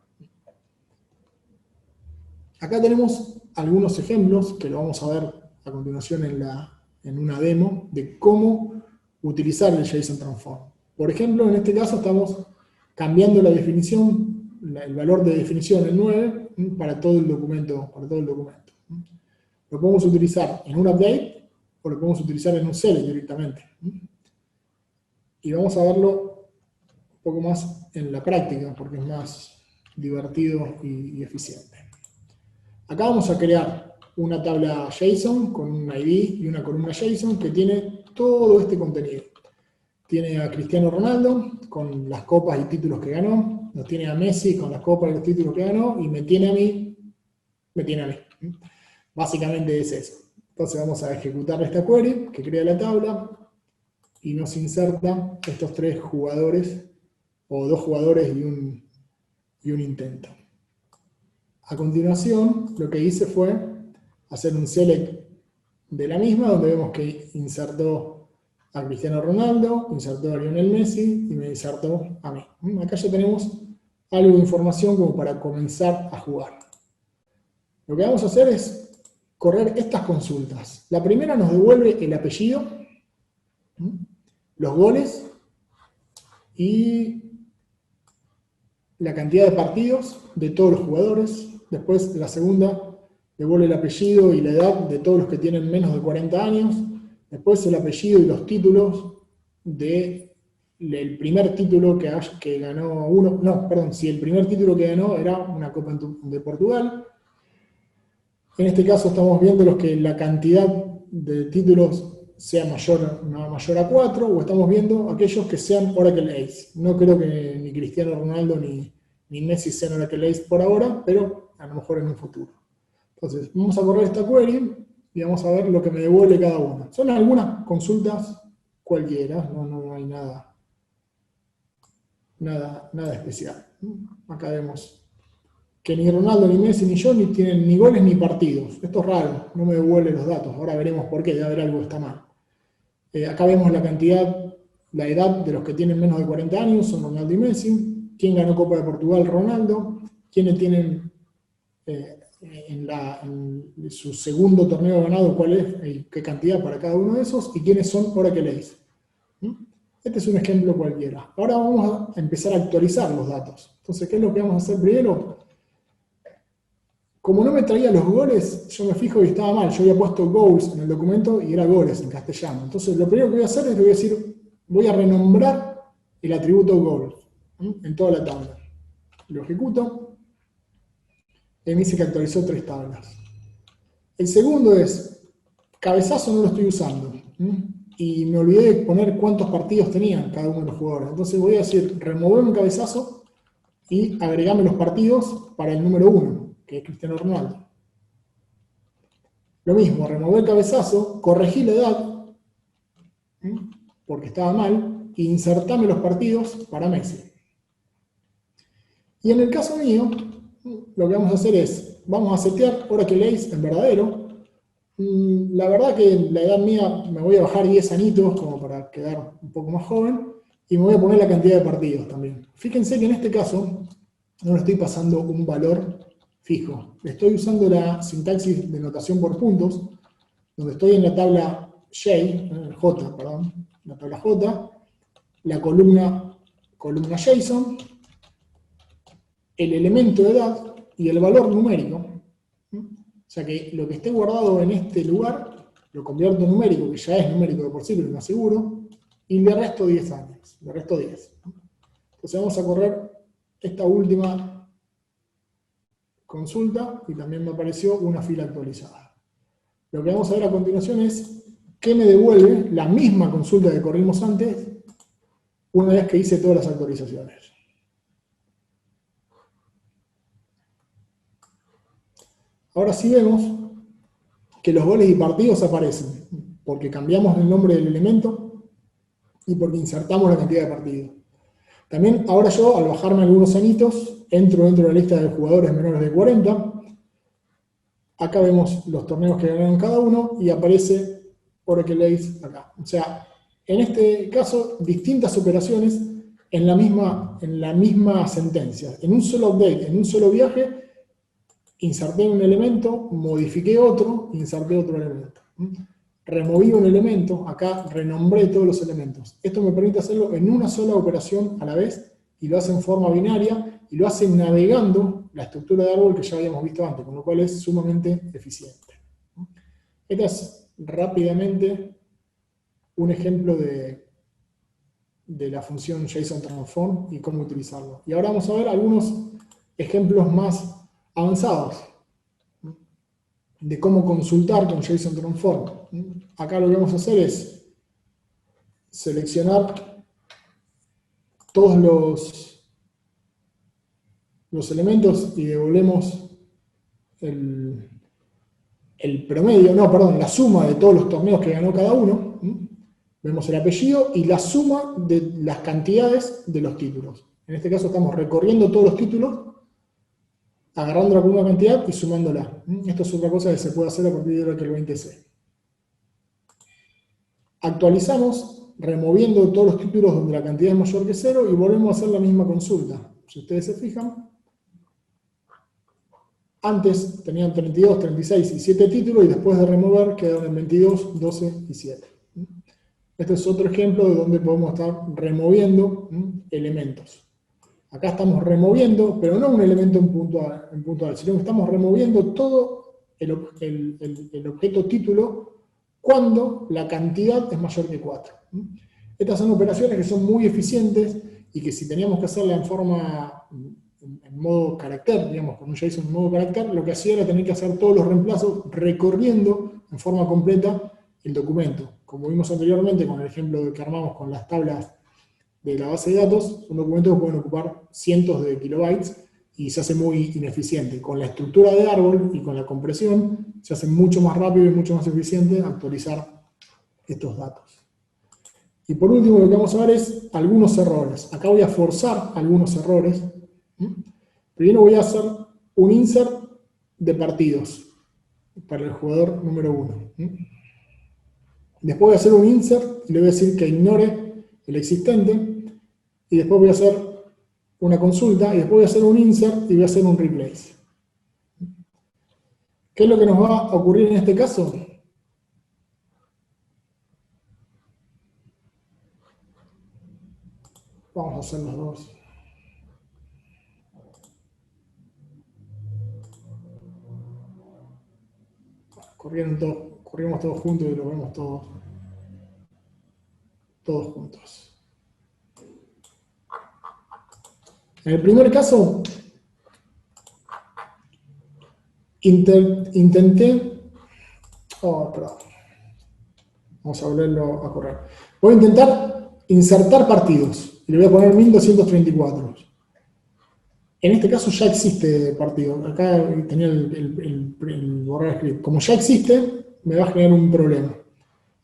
Acá tenemos algunos ejemplos, que lo vamos a ver a continuación en una demo, de cómo utilizar el JSON Transform. Por ejemplo, en este caso estamos cambiando la definición, el valor de definición en 9, para todo el documento. Lo podemos utilizar en un update, o lo podemos utilizar en un select directamente. Y vamos a verlo un poco más en la práctica, porque es más divertido y eficiente. Acá vamos a crear una tabla JSON con un ID y una columna JSON que tiene todo este contenido. Tiene a Cristiano Ronaldo con las copas y títulos que ganó, nos tiene a Messi con las copas y los títulos que ganó, y me tiene a mí. Básicamente es eso. Entonces vamos a ejecutar esta query que crea la tabla, y nos inserta estos 3 jugadores, o 2 jugadores y un intento. A continuación, lo que hice fue hacer un select de la misma, donde vemos que insertó a Cristiano Ronaldo, insertó a Lionel Messi y me insertó a mí. Acá ya tenemos algo de información como para comenzar a jugar. Lo que vamos a hacer es correr estas consultas. La primera nos devuelve el apellido, los goles y la cantidad de partidos de todos los jugadores. Después la segunda devuelve el apellido y la edad de todos los que tienen menos de 40 años. Después el apellido y los títulos del primer título que ganó uno. No, perdón, si el primer título que ganó era una Copa de Portugal. En este caso estamos viendo los que la cantidad de títulos sea mayor a 4, o estamos viendo aquellos que sean Oracle Ace. No creo que ni Cristiano Ronaldo ni Messi sean Oracle Ace por ahora, pero a lo mejor en un futuro. Entonces, vamos a correr esta query y vamos a ver lo que me devuelve cada uno. Son algunas consultas cualquiera, no hay nada especial. Acá vemos que ni Ronaldo, ni Messi, ni yo tienen ni goles ni partidos. Esto es raro, no me devuelve los datos. Ahora veremos por qué, debe haber algo que está mal. Acá vemos la cantidad, la edad de los que tienen menos de 40 años, son Ronaldo y Messi. ¿Quién ganó Copa de Portugal? Ronaldo. ¿Quiénes tienen en su segundo torneo ganado, cuál es y qué cantidad para cada uno de esos? ¿Y quiénes son Oracle Ace? Este es un ejemplo cualquiera. Ahora vamos a empezar a actualizar los datos. Entonces, ¿qué es lo que vamos a hacer primero? Como no me traía los goles, yo me fijo y estaba mal. Yo había puesto goals en el documento y era goles en castellano. Entonces, lo primero que voy a hacer es, le voy a decir, voy a renombrar el atributo goals en toda la tabla. Lo ejecuto y me dice que actualizó 3 tablas. El segundo es, cabezazo no lo estoy usando. Y me olvidé de poner cuántos partidos tenían cada uno de los jugadores. Entonces voy a decir, remover un cabezazo y agregarme los partidos para el número 1. Que es Cristiano Ronaldo. Lo mismo, remover el cabezazo, corregí la edad, porque estaba mal, e insertame los partidos para Messi. Y en el caso mío, lo que vamos a hacer es, vamos a setear Oracle Ace en verdadero. La verdad que la edad mía me voy a bajar 10 añitos, como para quedar un poco más joven, y me voy a poner la cantidad de partidos también. Fíjense que en este caso, no le estoy pasando un valor fijo. Estoy usando la sintaxis de notación por puntos, donde estoy en la tabla la tabla J, la columna JSON, el elemento de edad y el valor numérico. O sea que lo que esté guardado en este lugar, lo convierto en numérico, que ya es numérico de por sí, pero me aseguro, y le resto 10 años, le resto 10. Entonces vamos a correr esta última consulta y también me apareció una fila actualizada. Lo que vamos a ver a continuación es qué me devuelve la misma consulta que corrimos antes una vez que hice todas las actualizaciones. Ahora sí vemos que los goles y partidos aparecen porque cambiamos el nombre del elemento y porque insertamos la cantidad de partidos. También ahora yo, al bajarme algunos añitos, entro dentro de la lista de jugadores menores de 40. Acá vemos los torneos que ganaron cada uno y aparece Oracle Ace acá. O sea, en este caso, distintas operaciones en la misma sentencia. En un solo update, en un solo viaje, inserté un elemento, modifiqué otro, inserté otro elemento. Removí un elemento, acá renombré todos los elementos. Esto me permite hacerlo en una sola operación a la vez, y lo hace en forma binaria, y lo hace navegando la estructura de árbol que ya habíamos visto antes, con lo cual es sumamente eficiente. Este es rápidamente un ejemplo de la función JSON Transform y cómo utilizarlo. Y ahora vamos a ver algunos ejemplos más avanzados de cómo consultar con JSON Transform. Acá lo que vamos a hacer es seleccionar todos los elementos y devolvemos el promedio, la suma de todos los torneos que ganó cada uno. Vemos el apellido y la suma de las cantidades de los títulos. En este caso estamos recorriendo todos los títulos, agarrándola con una cantidad y sumándola. Esto es otra cosa que se puede hacer a partir de Oracle 20C. Actualizamos, removiendo todos los títulos donde la cantidad es mayor que 0 y volvemos a hacer la misma consulta. Si ustedes se fijan, antes tenían 32, 36 y 7 títulos y después de remover quedaron en 22, 12 y 7. Este es otro ejemplo de donde podemos estar removiendo elementos. Acá estamos removiendo, pero no un elemento en puntual, sino que estamos removiendo todo el objeto título cuando la cantidad es mayor que 4. Estas son operaciones que son muy eficientes y que si teníamos que hacerla en modo carácter, digamos, con un JSON en modo carácter, lo que hacía era tener que hacer todos los reemplazos recorriendo en forma completa el documento. Como vimos anteriormente con el ejemplo que armamos con las tablas de la base de datos, son documentos que pueden ocupar cientos de kilobytes y se hace muy ineficiente. Con la estructura de árbol y con la compresión, se hace mucho más rápido y mucho más eficiente actualizar estos datos. Y por último, lo que vamos a ver es algunos errores. Acá voy a forzar algunos errores. Primero voy a hacer un insert de partidos para el jugador número 1. Después voy a hacer un insert y le voy a decir que ignore el existente. Y después voy a hacer una consulta y después voy a hacer un insert y voy a hacer un replace. ¿Qué es lo que nos va a ocurrir en este caso? Vamos a hacer los dos. Corrimos todos juntos y lo vemos todos juntos. En el primer caso, intenté... perdón. Vamos a volverlo a correr. Voy a intentar insertar partidos. Y le voy a poner 1234. En este caso ya existe partido. Acá tenía el borrar script. Como ya existe, me va a generar un problema.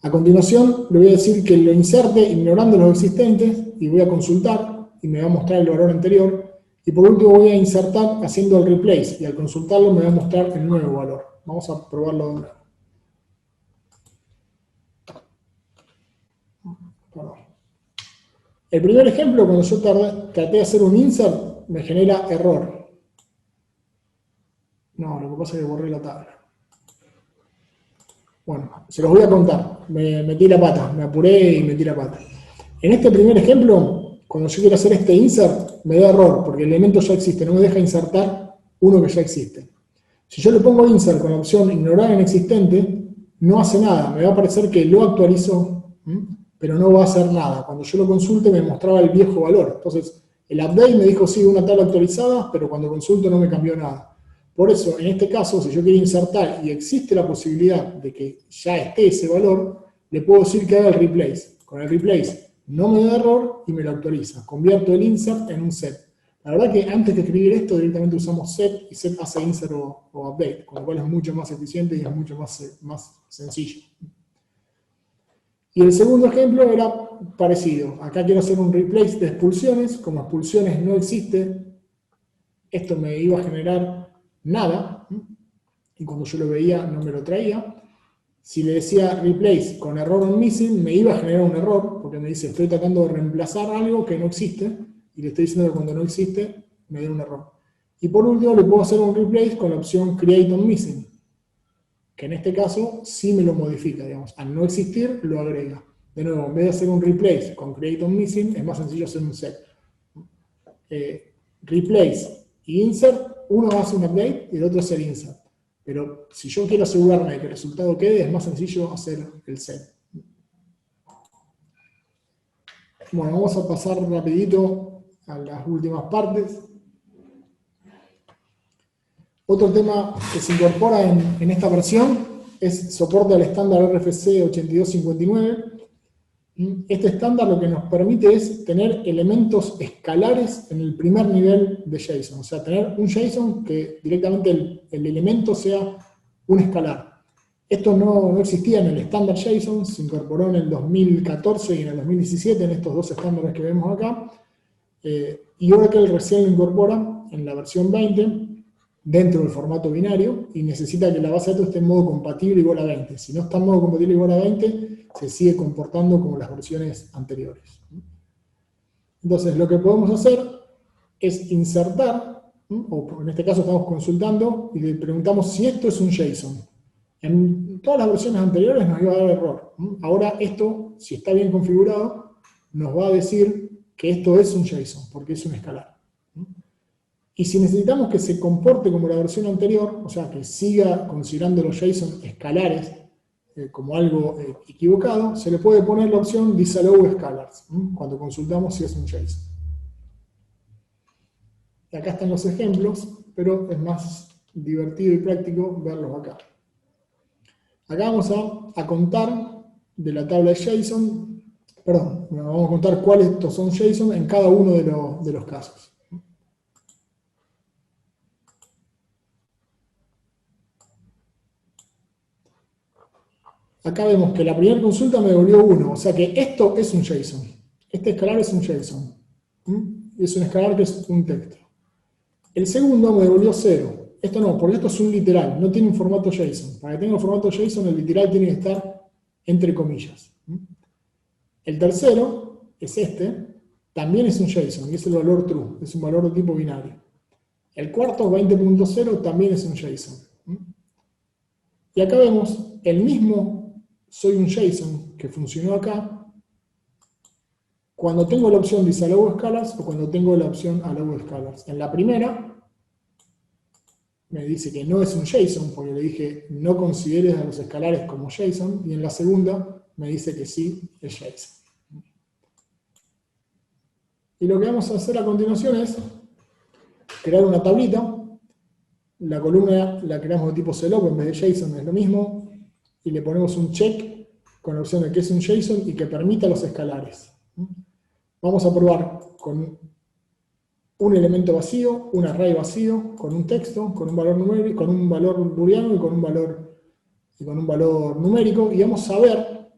A continuación, le voy a decir que lo inserte ignorando los existentes y voy a consultar y me va a mostrar el valor anterior. Y por último voy a insertar haciendo el replace y al consultarlo me va a mostrar el nuevo valor. Vamos a probarlo de nuevo. Perdón. El primer ejemplo, cuando yo traté de hacer un insert, me genera error. No, lo que pasa es que borré la tabla. Bueno, se los voy a contar. Me metí la pata, me apuré y metí la pata. En este primer ejemplo, cuando yo quiero hacer este insert, me da error, porque el elemento ya existe, no me deja insertar uno que ya existe. Si yo le pongo insert con la opción ignorar inexistente, no hace nada, me va a parecer que lo actualizó, pero no va a hacer nada. Cuando yo lo consulte me mostraba el viejo valor. Entonces, el update me dijo sí, una tabla actualizada, pero cuando consulto no me cambió nada. Por eso, en este caso, si yo quiero insertar y existe la posibilidad de que ya esté ese valor, le puedo decir que haga el replace. Con el replace no me da error y me lo actualiza. Convierto el insert en un set. La verdad que antes de escribir esto directamente usamos set y set hace insert o update, con lo cual es mucho más eficiente y es mucho más sencillo. Y el segundo ejemplo era parecido. Acá quiero hacer un replace de expulsiones. Como expulsiones no existe, esto me iba a generar nada, y cuando yo lo veía no me lo traía. Si le decía replace con error on missing, me iba a generar un error, porque me dice estoy tratando de reemplazar algo que no existe, y le estoy diciendo que cuando no existe, me da un error. Y por último le puedo hacer un replace con la opción create on missing, que en este caso sí me lo modifica, digamos, al no existir lo agrega. De nuevo, en vez de hacer un replace con create on missing, es más sencillo hacer un set. Replace y insert, uno hace un update y el otro hace el insert. Pero si yo quiero asegurarme de que el resultado quede, es más sencillo hacer el set. Bueno, vamos a pasar rapidito a las últimas partes. Otro tema que se incorpora en esta versión es soporte al estándar RFC 8259. Este estándar lo que nos permite es tener elementos escalares en el primer nivel de JSON. O sea, tener un JSON que directamente el elemento sea un escalar. Esto no existía en el estándar JSON, se incorporó en el 2014 y en el 2017, en estos dos estándares que vemos acá. y Oracle recién lo incorpora en la versión 20 dentro del formato binario y necesita que la base de datos esté en modo compatible igual a 20. Si no está en modo compatible igual a 20, se sigue comportando como las versiones anteriores. Entonces, lo que podemos hacer es insertar, o en este caso estamos consultando y le preguntamos si esto es un JSON. En todas las versiones anteriores nos iba a dar error. Ahora esto, si está bien configurado, nos va a decir que esto es un JSON, porque es un escalar. Y si necesitamos que se comporte como la versión anterior, o sea, que siga considerando los JSON escalares como algo equivocado, se le puede poner la opción Disallow Scalars, cuando consultamos si es un JSON. Y acá están los ejemplos, pero es más divertido y práctico verlos acá. Acá vamos a contar de la tabla de JSON, perdón, vamos a contar cuáles estos son JSON en cada uno de los casos. Acá vemos que la primera consulta me devolvió 1, o sea que esto es un JSON. Este escalar es un JSON. Es un escalar que es un texto. El segundo me devolvió 0. Esto no, porque esto es un literal, no tiene un formato JSON. Para que tenga un formato JSON, el literal tiene que estar entre comillas. El tercero es este, también es un JSON, y es el valor true, es un valor de tipo binario. El cuarto, 20.0, también es un JSON. Y acá vemos el mismo soy un JSON que funcionó acá cuando tengo la opción Disallow Scalars o cuando tengo la opción Allow Scalars. En la primera me dice que no es un JSON porque le dije no consideres a los escalares como JSON, y en la segunda me dice que sí es JSON. Y lo que vamos a hacer a continuación es crear una tablita. La columna la creamos de tipo CELOP en vez de JSON, es lo mismo, y le ponemos un check con la opción de que es un JSON y que permita los escalares. Vamos a probar con un elemento vacío, un array vacío, con un texto, con un valor numérico, con un valor booleano y con un valor numérico, y vamos a ver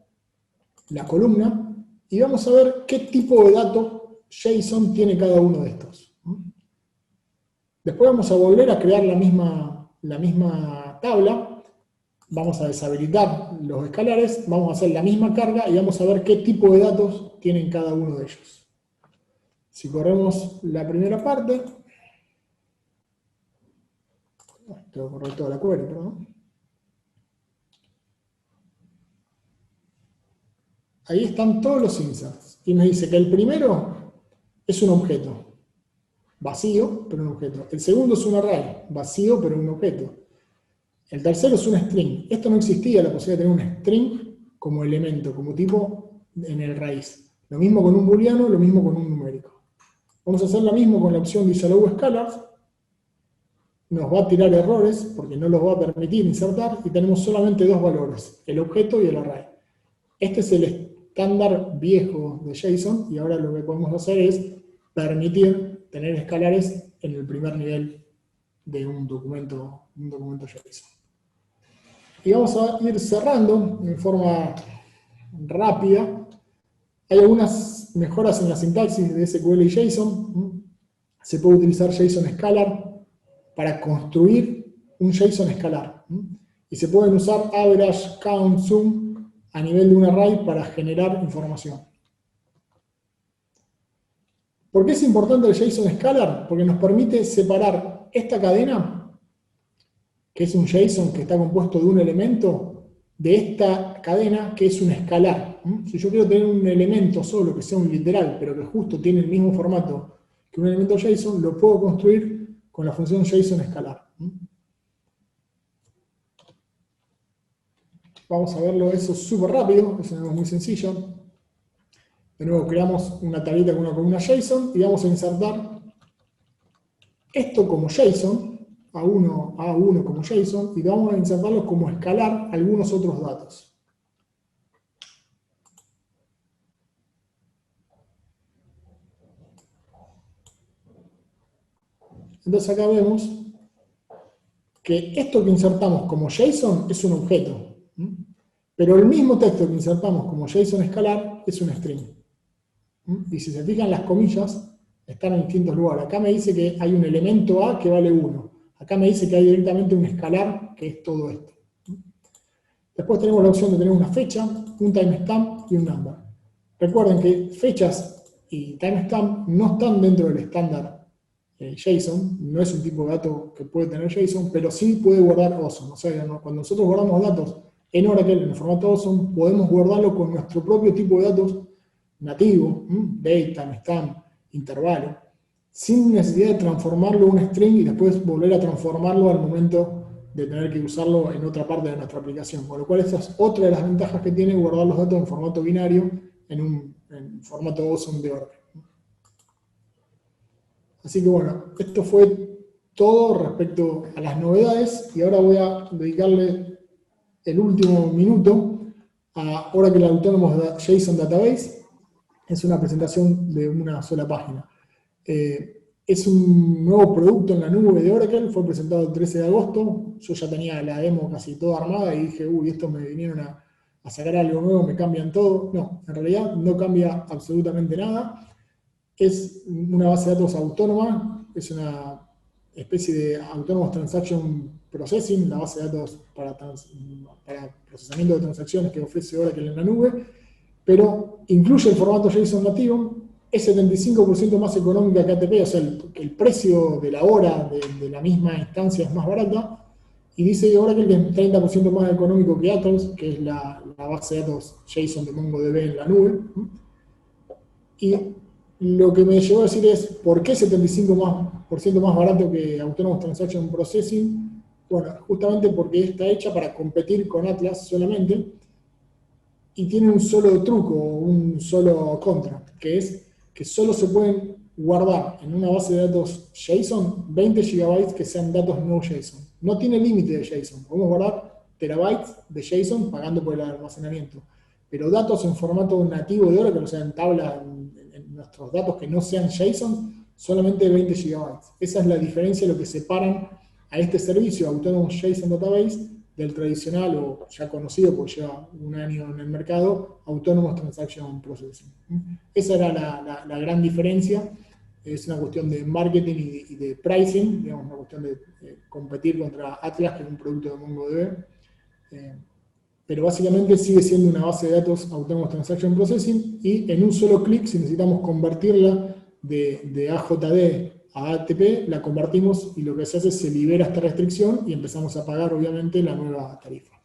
la columna y vamos a ver qué tipo de dato JSON tiene cada uno de estos. Después vamos a volver a crear la misma tabla. Vamos a deshabilitar los escalares, vamos a hacer la misma carga y vamos a ver qué tipo de datos tienen cada uno de ellos. Si corremos la primera parte, tengo que correr toda la query, perdón. Ahí están todos los inserts. Y me dice que el primero es un objeto, vacío, pero un objeto. El segundo es un array, vacío, pero un objeto. El tercero es un string. Esto no existía, la posibilidad de tener un string como elemento, como tipo en el raíz. Lo mismo con un booleano, lo mismo con un numérico. Vamos a hacer lo mismo con la opción Disallow Scalars. Nos va a tirar errores porque no los va a permitir insertar y tenemos solamente dos valores, el objeto y el array. Este es el estándar viejo de JSON y ahora lo que podemos hacer es permitir tener escalares en el primer nivel de un documento JSON. Y vamos a ir cerrando en forma rápida. Hay algunas mejoras en la sintaxis de SQL y JSON. Se puede utilizar JSON Scalar para construir un JSON escalar. Y se pueden usar average, count, sum a nivel de un array para generar información. ¿Por qué es importante el JSON Scalar? Porque nos permite separar esta cadena, que es un JSON que está compuesto de un elemento, de esta cadena que es un escalar. Si yo quiero tener un elemento solo que sea un literal, pero que justo tiene el mismo formato que un elemento JSON, lo puedo construir con la función JSON escalar. Vamos a verlo eso súper rápido, es algo muy sencillo. De nuevo creamos una tablita con una columna JSON y vamos a insertar esto como JSON, A1 como JSON, y vamos a insertarlo como escalar algunos otros datos. Entonces acá vemos que esto que insertamos como JSON es un objeto, pero el mismo texto que insertamos como JSON escalar es un string. Y si se fijan las comillas, están en distintos lugares. Acá me dice que hay un elemento A que vale 1. Acá me dice que hay directamente un escalar que es todo esto. Después tenemos la opción de tener una fecha, un timestamp y un number. Recuerden que fechas y timestamp no están dentro del estándar JSON, no es un tipo de dato que puede tener JSON, pero sí puede guardar OSM. O sea, cuando nosotros guardamos datos en Oracle, en el formato OSM, podemos guardarlo con nuestro propio tipo de datos nativo, date, timestamp, intervalo, sin necesidad de transformarlo en un string y después volver a transformarlo al momento de tener que usarlo en otra parte de nuestra aplicación. Con lo cual esa es otra de las ventajas que tiene guardar los datos en formato binario en formato OSM de Oracle. Así que bueno, esto fue todo respecto a las novedades y ahora voy a dedicarle el último minuto a Oracle Autonomous JSON Database. Es una presentación de una sola página. Es un nuevo producto en la nube de Oracle, fue presentado el 13 de agosto, yo ya tenía la demo casi toda armada y dije, uy, esto me vinieron a sacar algo nuevo, me cambian todo. No, en realidad no cambia absolutamente nada. Es una base de datos autónoma, es una especie de Autonomous Transaction Processing, la base de datos para procesamiento de transacciones que ofrece Oracle en la nube, pero incluye el formato JSON nativo, es 75% más económica que ATP, o sea, el precio de la hora de la misma instancia es más barata, y dice Oracle que es 30% más económico que Atos, que es la base de datos JSON de MongoDB en la nube. Y lo que me llevó a decir es, ¿por qué 75% más barato que Autonomous Transaction Processing? Bueno, justamente porque está hecha para competir con Atlas solamente, y tiene un solo truco, un solo contra, que es que solo se pueden guardar en una base de datos JSON 20 GB que sean datos no JSON. No tiene límite de JSON, podemos guardar terabytes de JSON pagando por el almacenamiento, pero datos en formato nativo de Oracle, o sea, en tabla, en nuestros datos que no sean JSON, solamente 20 GB. Esa es la diferencia, lo que separan a este servicio, Autonomous JSON Database, del tradicional o ya conocido, porque lleva un año en el mercado, Autonomous Transaction Processing. Esa era la gran diferencia. Es una cuestión de marketing y de pricing, digamos, una cuestión de competir contra Atlas, que es un producto de MongoDB. Pero básicamente sigue siendo una base de datos Autonomous Transaction Processing, y en un solo clic, si necesitamos convertirla de AJD a ATP, la convertimos y lo que se hace es se libera esta restricción y empezamos a pagar obviamente la nueva tarifa.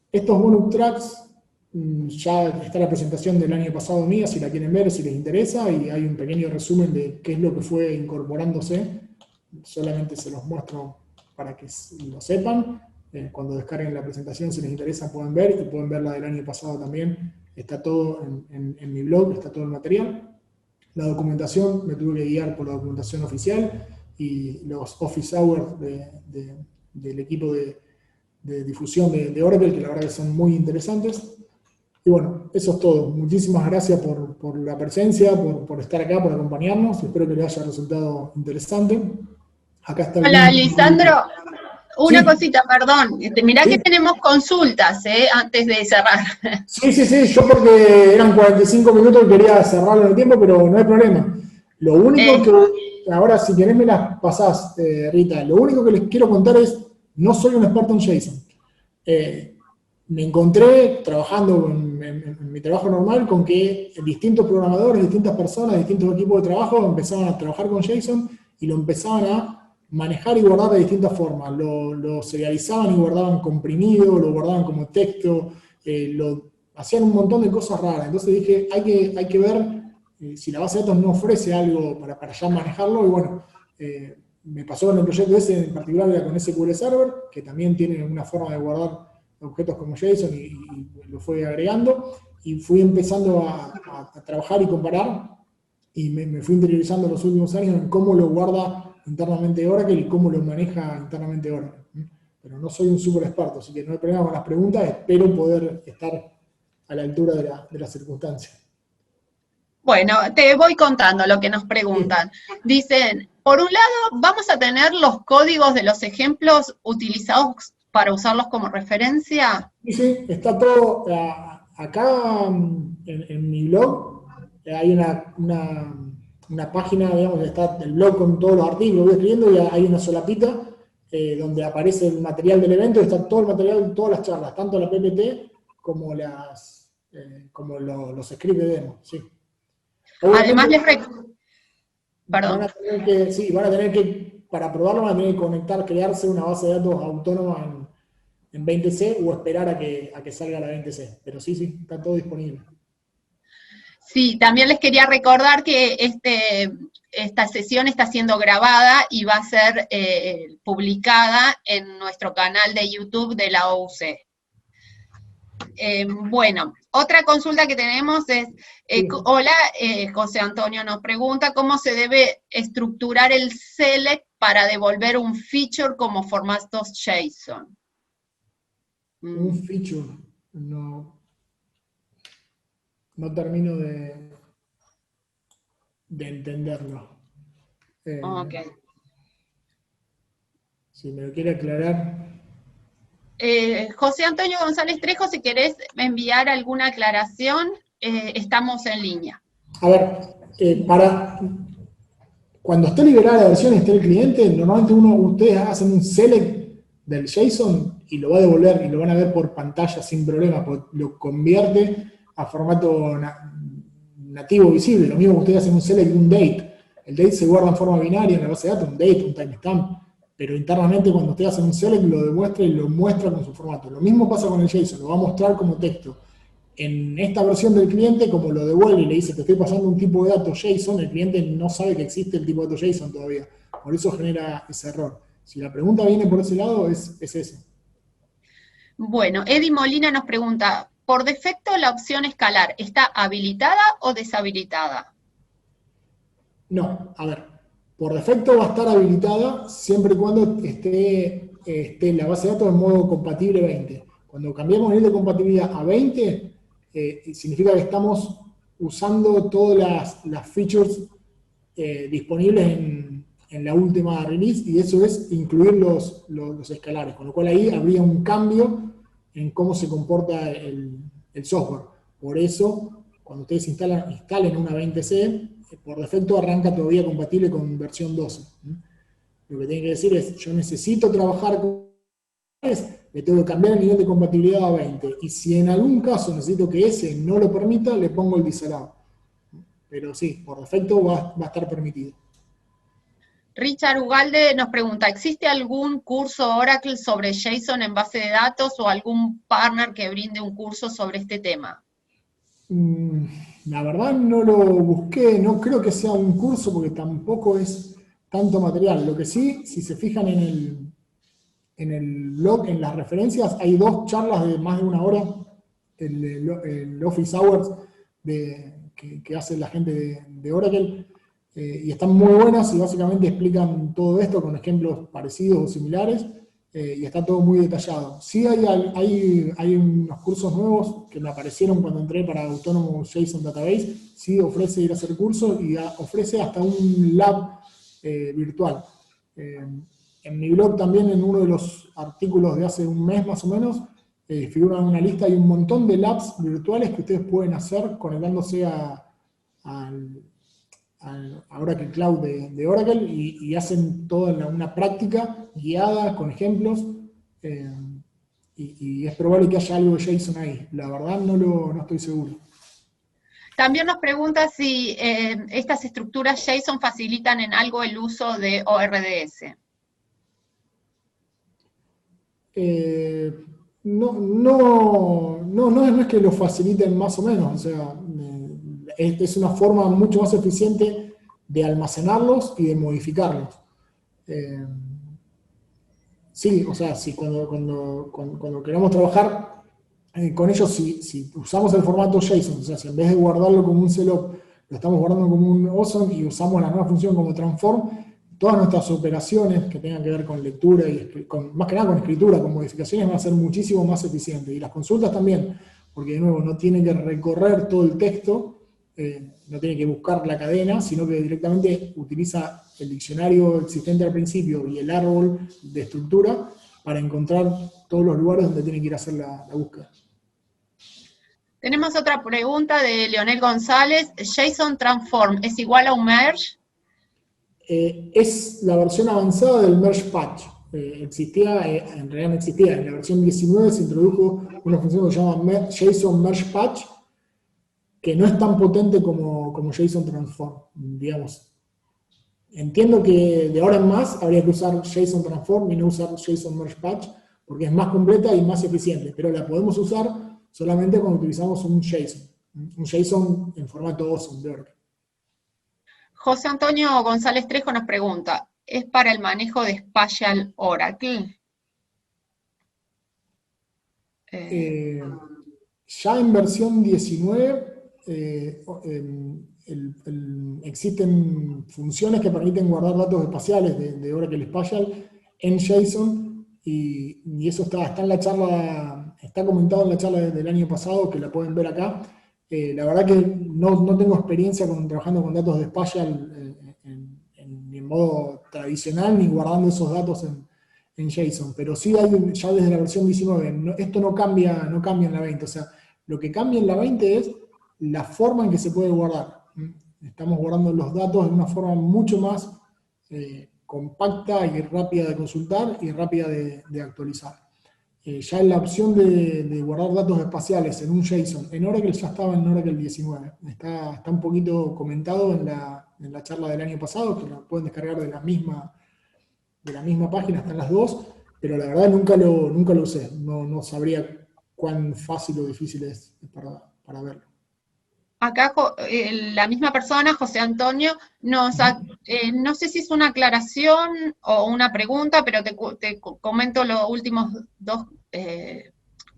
Estos bonus tracks, ya está la presentación del año pasado mía, si la quieren ver, si les interesa, y hay un pequeño resumen de qué es lo que fue incorporándose, solamente se los muestro para que lo sepan. Cuando descarguen la presentación, si les interesa, pueden ver, y pueden ver la del año pasado también, está todo en mi blog, está todo el material. La documentación, me tuve que guiar por la documentación oficial y los office hours del equipo de difusión de Oracle, que la verdad que son muy interesantes. Y bueno, eso es todo. Muchísimas gracias por la presencia, por estar acá, por acompañarnos. Espero que les haya resultado interesante. Acá está el Hola, link. Lisandro. Una Sí. cosita, perdón. Mirá Sí. que tenemos consultas, antes de cerrar. Sí, yo porque eran 45 minutos y quería cerrarlo en el tiempo, pero no hay problema. Lo único que, ahora si querés me las pasás, Rita, lo único que les quiero contar es, no soy un experto en JSON. Me encontré trabajando en mi trabajo normal con que distintos programadores, distintas personas, distintos equipos de trabajo empezaban a trabajar con JSON y lo empezaban a manejar y guardar de distintas formas. Lo serializaban y guardaban comprimido, lo guardaban como texto, hacían un montón de cosas raras. Entonces dije, hay que ver si la base de datos no ofrece algo para ya manejarlo. Y bueno, me pasó en el proyecto ese, en particular era con SQL Server, que también tiene una forma de guardar objetos como JSON y lo fue agregando. Y fui empezando a trabajar y comparar. Y me fui interiorizando en los últimos años en cómo lo guarda internamente Oracle y cómo lo maneja internamente Oracle. Pero no soy un súper experto, así que no hay problema con las preguntas, espero poder estar a la altura de las circunstancias. Bueno, te voy contando lo que nos preguntan. Dicen, por un lado, vamos a tener los códigos de los ejemplos utilizados para usarlos como referencia. Sí, está todo acá en mi blog. Hay una página, digamos, que está el blog con todos los artículos que voy escribiendo, y hay una solapita donde aparece el material del evento, y está todo el material, todas las charlas, tanto la PPT como como los scripts de demo, sí. Además, Van perdón. a tener que, sí, van a tener que, para probarlo, van a tener que conectar, crearse una base de datos autónoma en 20C o esperar a que salga la 20C. Pero sí, sí, está todo disponible. Sí, también les quería recordar que esta sesión está siendo grabada y va a ser publicada en nuestro canal de YouTube de la OUC. Bueno, otra consulta que tenemos es, hola, José Antonio nos pregunta cómo se debe estructurar el select para devolver un feature como formatos JSON. Un feature, no termino de entenderlo. Ok. Si me lo quiere aclarar. José Antonio González Trejo, si querés enviar alguna aclaración, estamos en línea. A ver, cuando esté liberada la versión y esté el cliente, normalmente ustedes hacen un select del JSON y lo va a devolver y lo van a ver por pantalla sin problema, porque lo convierte a formato nativo visible. Lo mismo que ustedes hacen un select de un date. El date se guarda en forma binaria en la base de datos, un date, un timestamp, pero internamente cuando ustedes hacen un select lo demuestra y lo muestra con su formato. Lo mismo pasa con el JSON, lo va a mostrar como texto. En esta versión del cliente, como lo devuelve y le dice, te estoy pasando un tipo de datos JSON, el cliente no sabe que existe el tipo de datos JSON todavía. Por eso genera ese error. Si la pregunta viene por ese lado, es ese. Bueno, Eddie Molina nos pregunta, ¿por defecto la opción escalar está habilitada o deshabilitada? No, a ver, por defecto va a estar habilitada siempre y cuando esté la base de datos en modo compatible 20. Cuando cambiamos el nivel de compatibilidad a 20, significa que estamos usando todas las features disponibles en la última release, y eso es incluir los escalares, con lo cual ahí habría un cambio en cómo se comporta el software. Por eso, cuando ustedes instalen una 20C, por defecto arranca todavía compatible con versión 12. Lo que tienen que decir es, yo necesito trabajar con le tengo que cambiar el nivel de compatibilidad a 20, y si en algún caso necesito que ese no lo permita, le pongo el disallow. Pero sí, por defecto va a estar permitido. Richard Ugalde nos pregunta, ¿existe algún curso Oracle sobre JSON en base de datos o algún partner que brinde un curso sobre este tema? La verdad no lo busqué, no creo que sea un curso porque tampoco es tanto material. Lo que sí, si se fijan en el blog, en las referencias, hay 2 charlas de más de 1 hora, el Office Hours que hace la gente de Oracle, y están muy buenas y básicamente explican todo esto con ejemplos parecidos o similares, y está todo muy detallado. Sí hay unos cursos nuevos que me aparecieron cuando entré para Autónomo JSON Database, sí ofrece ir a hacer cursos y ofrece hasta un lab virtual. En mi blog también, en uno de los artículos de hace un mes más o menos, figura una lista y un montón de labs virtuales que ustedes pueden hacer conectándose al Oracle Cloud de Oracle y hacen toda una práctica guiada con ejemplos, y es probable que haya algo de JSON ahí. La verdad no estoy seguro. También nos pregunta si estas estructuras JSON facilitan en algo el uso de ORDS. No es que lo faciliten más o menos, o sea, es una forma mucho más eficiente de almacenarlos y de modificarlos. Sí, o sea, si cuando queramos trabajar con ellos, si usamos el formato JSON, o sea, si en vez de guardarlo como un CLOP, lo estamos guardando como un OSON y usamos la nueva función como transform, todas nuestras operaciones que tengan que ver con lectura y más que nada con escritura, con modificaciones, van a ser muchísimo más eficientes. Y las consultas también, porque de nuevo no tiene que recorrer todo el texto, no tiene que buscar la cadena, sino que directamente utiliza el diccionario existente al principio y el árbol de estructura para encontrar todos los lugares donde tiene que ir a hacer la búsqueda. Tenemos otra pregunta de Leonel González. ¿JSON Transform es igual a un merge? Es la versión avanzada del merge patch. Existía, en realidad no existía, en la versión 19 se introdujo una función que se llama JSON Merge Patch, que no es tan potente como JSON Transform, digamos. Entiendo que de ahora en más habría que usar JSON Transform y no usar JSON Merge Patch, porque es más completa y más eficiente, pero la podemos usar solamente cuando utilizamos un JSON en formato awesome de Oracle. José Antonio González Trejo nos pregunta, ¿es para el manejo de Spatial Oracle? Ya en versión 19 existen funciones que permiten guardar datos espaciales de Oracle Spatial en JSON, y eso está en la charla, está comentado en la charla del año pasado, que la pueden ver acá. La verdad que no tengo experiencia trabajando con datos de Spatial ni en modo tradicional, ni guardando esos datos en JSON, pero sí hay ya desde la versión 19, esto no cambia en la 20, o sea, lo que cambia en la 20 es la forma en que se puede guardar. Estamos guardando los datos de una forma mucho más compacta y rápida de consultar y rápida de actualizar. Ya en la opción de guardar datos espaciales en un JSON en Oracle ya estaba en Oracle 19. Está un poquito comentado en la charla del año pasado, que lo pueden descargar de la misma página, están las dos, pero la verdad nunca lo usé. No sabría cuán fácil o difícil es para verlo. Acá la misma persona, José Antonio, no sé si es una aclaración o una pregunta, pero te comento los últimos dos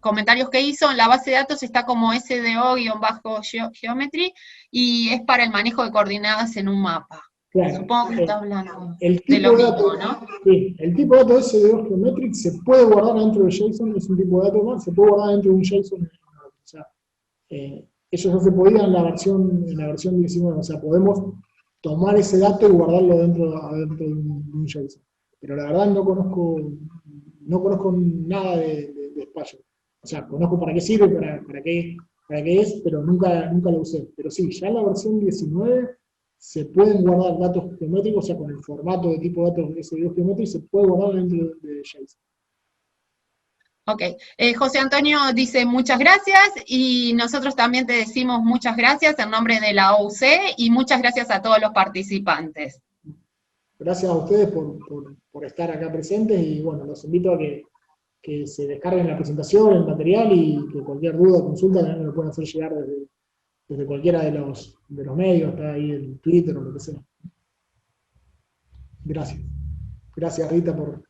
comentarios que hizo. En la base de datos está como SDO-geometry y es para el manejo de coordenadas en un mapa. Claro, Supongo que está hablando el de lo tipo de mismo, datos, ¿no? sí, el tipo de datos SDO Geometric se puede guardar dentro de JSON, es un tipo de datos más, se puede guardar dentro de un JSON. O sea, eso ya se podía en la versión 19, o sea, podemos tomar ese dato y guardarlo adentro de un JSON. Pero la verdad no conozco nada de Spatial. O sea, conozco para qué sirve, para qué es, pero nunca lo usé. Pero sí, ya en la versión 19 se pueden guardar datos geométricos, o sea, con el formato de tipo de datos SDO Geometry se puede guardar dentro de JSON. Ok, José Antonio dice muchas gracias y nosotros también te decimos muchas gracias en nombre de la OUC y muchas gracias a todos los participantes. Gracias a ustedes por estar acá presentes y bueno, los invito a que se descarguen la presentación, el material, y que cualquier duda o consulta también me lo pueden hacer llegar desde cualquiera de los medios, está ahí en Twitter o lo que sea. Gracias. Gracias Rita por